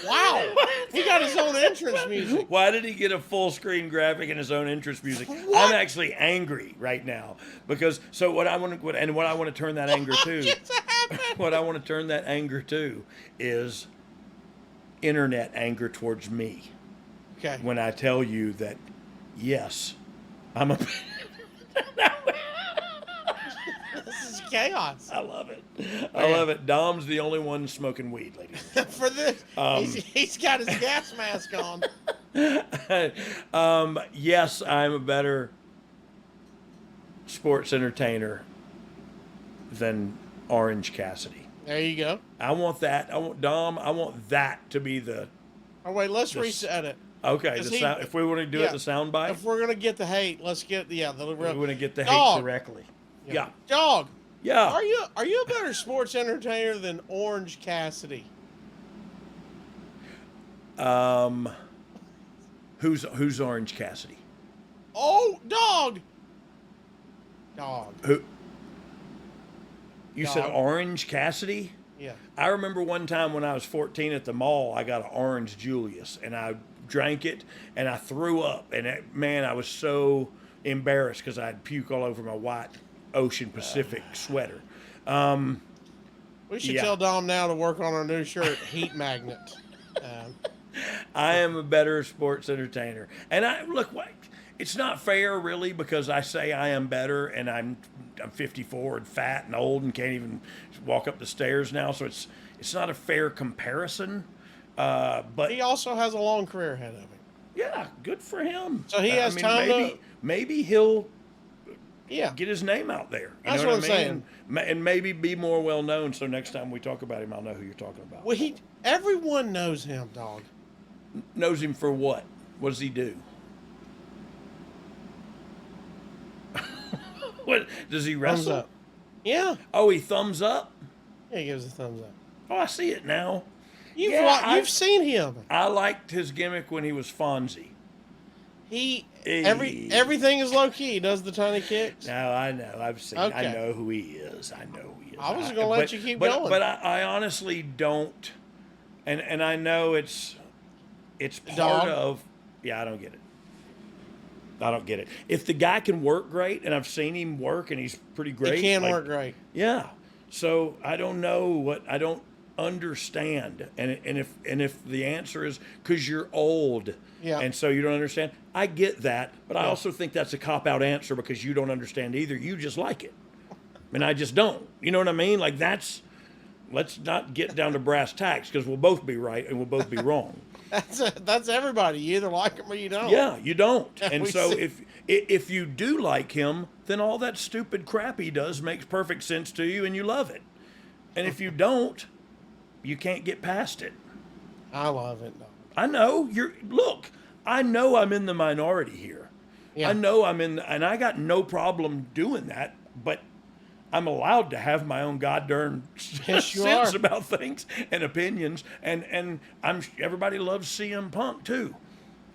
Wow. He got his own entrance music. Why did he get a full screen graphic and his own entrance music? What? I'm actually angry right now because what I want to turn that anger to. What I want to turn that anger to is internet anger towards me. Okay. When I tell you that, yes, I'm a. This is chaos. I love it. I love it. Dom's the only one smoking weed, ladies. For this, he's got his gas mask on. Yes, I'm a better sports entertainer than Orange Cassidy. There you go. I want that. I want that to be the. Oh wait, let's reset it. Okay, if we want to do it, the sound bite. If we're gonna get the hate, let's get the real. We want to get the Dog. hate correctly. Yeah. Dog. Yeah. Are you a better sports entertainer than Orange Cassidy? Who's Orange Cassidy? Oh, Dog. Who? You said Orange Cassidy? Yeah. I remember one time when I was 14 at the mall, I got an Orange Julius, and I drank it, and I threw up. And I was so embarrassed because I had puke all over my white Ocean Pacific sweater. We should tell Dom now to work on our new shirt, Heat Magnet. I am a better sports entertainer. And it's not fair, really, because I say I am better, and I'm 54 and fat and old and can't even walk up the stairs now. So it's not a fair comparison. But he also has a long career ahead of him. yeah, good for him. So he has time maybe he'll yeah, get his name out there. You That's know what what I'm I mean? saying. And maybe be more well known. So next time we talk about him, I'll know who you're talking about. Well, everyone knows him, dog. Knows him for what? What does he do? What does he wrestle? Thumbs up. Yeah. Oh, he thumbs up. Yeah, he gives a thumbs up. Oh, I see it now. You've seen him. I liked his gimmick when he was Fonzie. Everything is low key. He does the tiny kicks. No, I know. I've seen. Okay. I know who he is. I know who he is. I was gonna let you keep going. But I honestly don't. And I know it's part of. Yeah, I don't get it. I don't get it. If the guy can work great, and I've seen him work, and he's pretty great. He can work great. Yeah. So I don't know what I don't understand, and if the answer is because you're old, yeah, and so you don't understand, I get that, but I also think that's a cop-out answer because you don't understand either. You just like it, and I just don't. You know what I mean? Like let's not get down to brass tacks because we'll both be right and we'll both be wrong. That's everybody. You either like him or you don't. Yeah, you don't. And so if you do like him, then all that stupid crap he does makes perfect sense to you and you love it. And if you don't, you can't get past it. I love it. I know I know I'm in the minority here. Yeah. I know and I got no problem doing that, but I'm allowed to have my own goddamn sense about things and opinions, and everybody loves CM Punk too.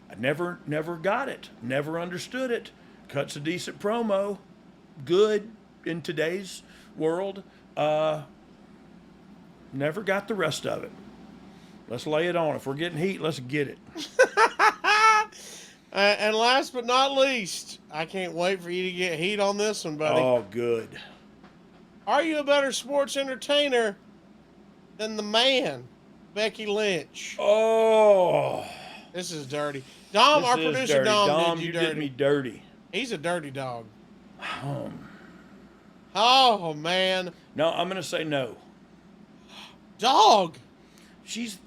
I never got it, never understood it. Cuts a decent promo, good in today's world. Never got the rest of it. Let's lay it on. If we're getting heat, let's get it. And last but not least, I can't wait for you to get heat on this one, buddy. Oh, good. Are you a better sports entertainer than the man, Becky Lynch? Oh. This is dirty. Dom, our producer Dom, you did me dirty. He's a dirty dog. Oh, man. No, I'm going to say no. Dog. She's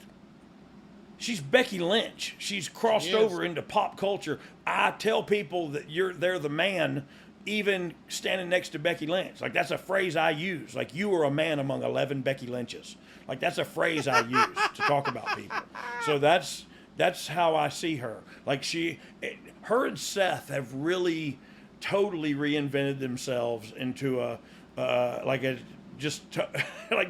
Becky Lynch. She's crossed over into pop culture. I tell people that they're the man, even standing next to Becky Lynch. Like, that's a phrase I use. Like, you are a man among 11 Becky Lynches. Like, that's a phrase I use to talk about people. So that's how I see her. Like, her and Seth have really totally reinvented themselves into like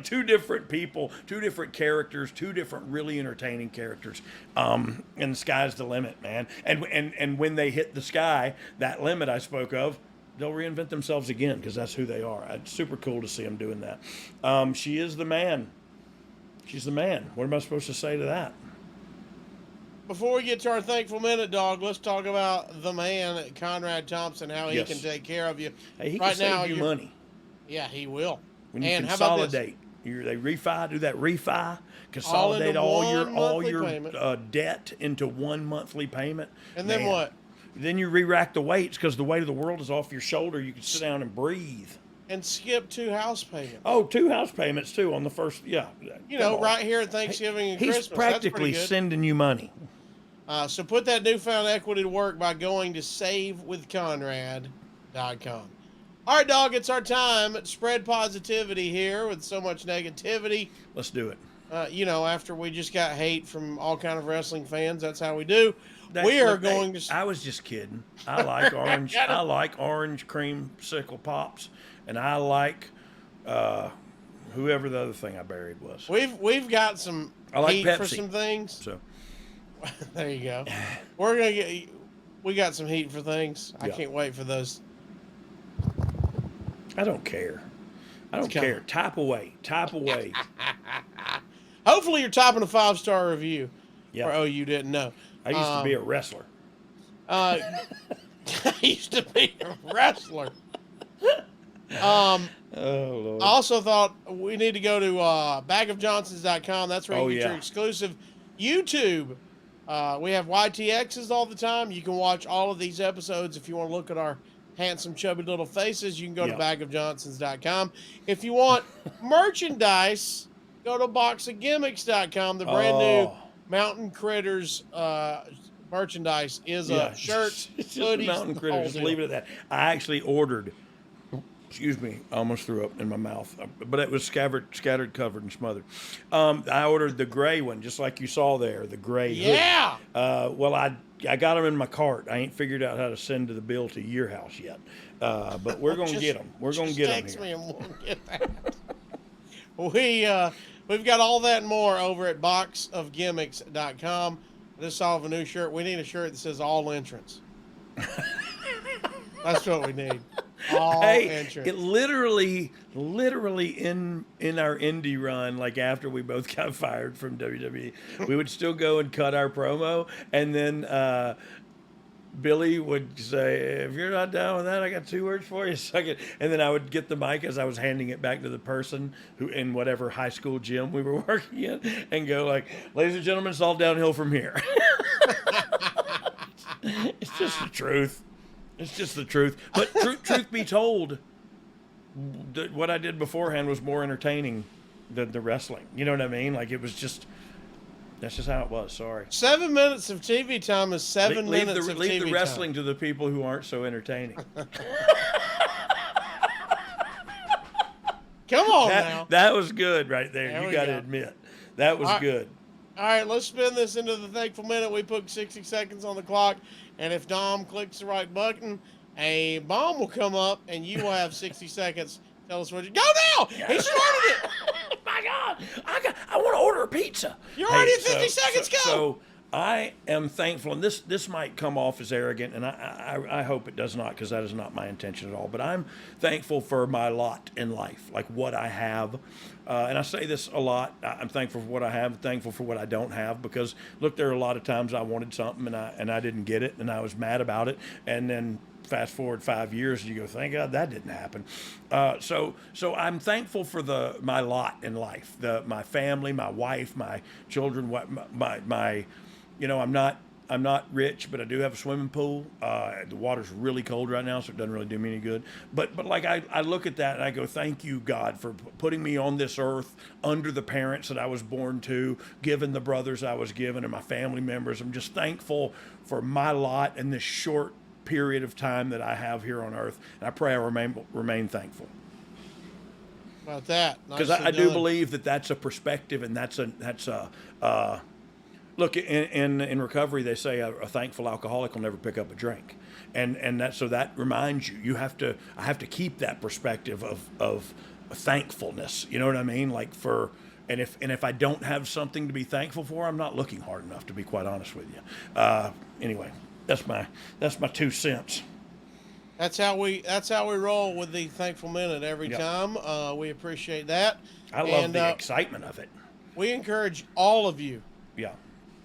two different people, two different characters, two different really entertaining characters. And the sky's the limit, man. And when they hit the sky, that limit I spoke of, they'll reinvent themselves again because that's who they are. It's super cool to see them doing that. She is the man. She's the man. What am I supposed to say to that? Before we get to our thankful minute, dog, let's talk about the man, Conrad Thompson, how he can take care of you. Hey, he can save you money. Yeah, he will. When you consolidate, they refi, do that refi, consolidate all your debt into one monthly payment. And then what? Then you re-rack the weights because the weight of the world is off your shoulder. You can sit down and breathe. And skip 2 house payments. Oh, 2 house payments too on the first, yeah. Right here at Thanksgiving and Christmas. He's practically sending you money. So put that newfound equity to work by going to savewithconrad.com. All right, dog, it's our time. Spread positivity here with so much negativity. Let's do it. After we just got hate from all kind of wrestling fans, that's how we do. I was just kidding. I like orange. I like orange creamsicle pops, and I like whoever the other thing I buried was. We've got some heat Pepsi for some things. So there you go. We got some heat for things. I can't wait for those. I don't care. Type away. Hopefully you're typing a 5-star review. Yeah. Or you didn't know. I used to be a wrestler. I used to be a wrestler. Oh, Lord. I also thought we need to go to bagofjohnsons.com. That's where you get your exclusive YouTube We have YTXs all the time. You can watch all of these episodes. If you want to look at our handsome, chubby little faces, you can go to bagofjohnsons.com. If you want merchandise, go to boxofgimmicks.com. The brand new Mountain Critters merchandise is a shirt, it's just hoodies, Mountain Critters. Just leave it at that. I actually ordered. Excuse me, I almost threw up in my mouth, but it was scattered, covered, and smothered. I ordered the gray one, just like you saw there, the gray Yeah. hoodie. Well, I got them in my cart. I ain't figured out how to send the bill to your house yet, but we're gonna get them. We're gonna get them Text here. me and we'll get that. We've got all that and more over at boxofgimmicks.com. I just saw of a new shirt. We need a shirt that says all entrance. That's what we need. All entrance. It literally in our indie run, like after we both got fired from WWE, we would still go and cut our promo, and then Billy would say, "If you're not down with that, I got 2 words for you." Second, and then I would get the mic as I was handing it back to the person who in whatever high school gym we were working in, and go like, "Ladies and gentlemen, it's all downhill from here." It's just the truth. It's just the truth. But truth be told, what I did beforehand was more entertaining than the wrestling. You know what I mean? Like, it was just, that's just how it was. Sorry. 7 minutes of TV time is 7 minutes of TV Leave the wrestling time. to the people who aren't so entertaining. Come on now. That was good right there. There You we got to go. admit. That was good. All right, let's spin this into the thankful minute. We put 60 seconds on the clock, and if Dom clicks the right button, a bomb will come up, and you will have 60 seconds. Tell us what you go now. He started it. My God, I want to order a pizza. You're already at 50 seconds. Go. So I am thankful, and this might come off as arrogant, and I hope it does not, because that is not my intention at all. But I'm thankful for my lot in life, like what I have. And I say this a lot. I'm thankful for what I have, thankful for what I don't have, because look, there are a lot of times I wanted something and I didn't get it, and I was mad about it, and then fast forward 5 years, and you go, thank God that didn't happen. So I'm thankful for my lot in life, my family, my wife, my children, my you know, I'm not rich, but I do have a swimming pool. The water's really cold right now, so it doesn't really do me any good. But like I look at that and I go, thank you, God, for putting me on this earth under the parents that I was born to, given the brothers I was given, and my family members. I'm just thankful for my lot in this short period of time that I have here on earth, and I pray I remain thankful. About that, because I do believe that's a perspective, and that's a look, in recovery, they say a thankful alcoholic will never pick up a drink, and that reminds you I have to keep that perspective of thankfulness. You know what I mean? Like and if I don't have something to be thankful for, I'm not looking hard enough, to be quite honest with you. Anyway, that's my 2 cents. That's how we roll with the thankful minute every time. We appreciate that. I love the excitement of it. We encourage all of you. Yeah.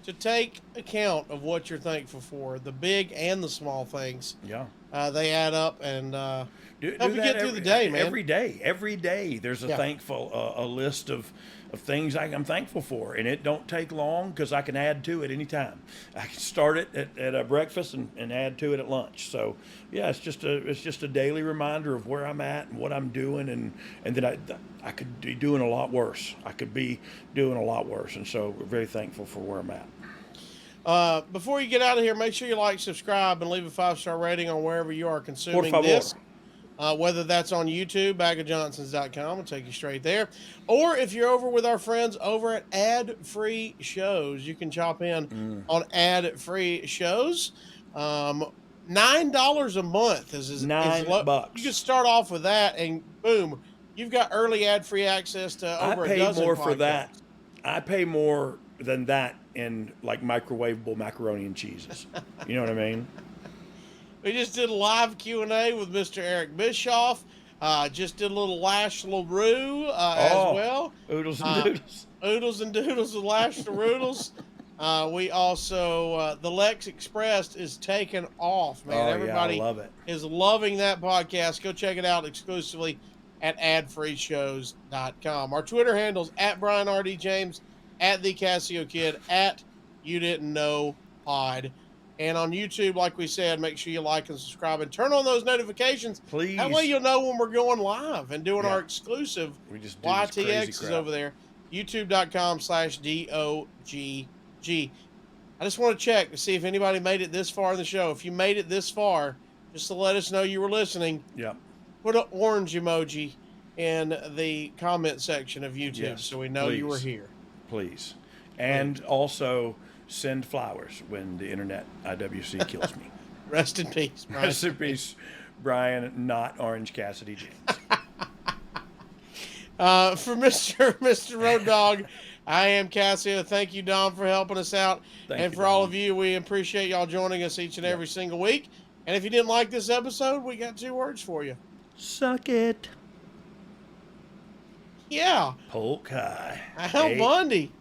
To take account of what you're thankful for, the big and the small things. Yeah. They add up and help you get through the day, man. Every day, there's a thankful a list of things I'm thankful for, and it don't take long because I can add to it anytime. I can start it at a breakfast and add to it at lunch. So yeah, it's just a daily reminder of where I'm at and what I'm doing, and that I could be doing a lot worse. I could be doing a lot worse, and so we're very thankful for where I'm at. Before you get out of here, make sure you like, subscribe, and leave a 5-star rating on wherever you are consuming this. Whether that's on YouTube, bagofjohnsons.com will take you straight there. Or if you're over with our friends over at Ad-Free Shows, you can chop in on ad-free shows. $9 a month is $9. You can start off with that, and boom, you've got early ad-free access to over a dozen more podcasts. for that. I pay more than that in like microwavable macaroni and cheeses. You know what I mean? We just did a live Q&A with Mr. Eric Bischoff. Just did a little Lash LaRue as well. Oodles and Doodles. Oodles and Doodles with Lash LaRoodles. We also, the Lex Express is taking off, man. Everybody I love it. is loving that podcast. Go check it out exclusively at adfreeshows.com. Our Twitter handles at Brian R.D. James, at the Casio Kid, at You Didn't Know Pod. And on YouTube, like we said, make sure you like and subscribe and turn on those notifications. Please. That way you'll know when we're going live and doing Yeah. our exclusive We just do this crazy YTX is crap. over there. YouTube.com/DOGG. I just want to check to see if anybody made it this far in the show. If you made it this far, just to let us know you were listening, Yep. put an orange emoji in the comment section of YouTube Yes, so we know you were please. here. Please. And also send flowers when the internet IWC kills me. Rest in peace, Brian. Rest in peace, Brian, not Orange Cassidy James. For Mr. Road Dogg, I am Casio. Thank you, Dom, for helping us out. Thank And you, for all Dom. of you, we appreciate y'all joining us each and every single week. And if you didn't like this episode, we got 2 words for you. Suck it. Yeah. Polk high. Al Bundy.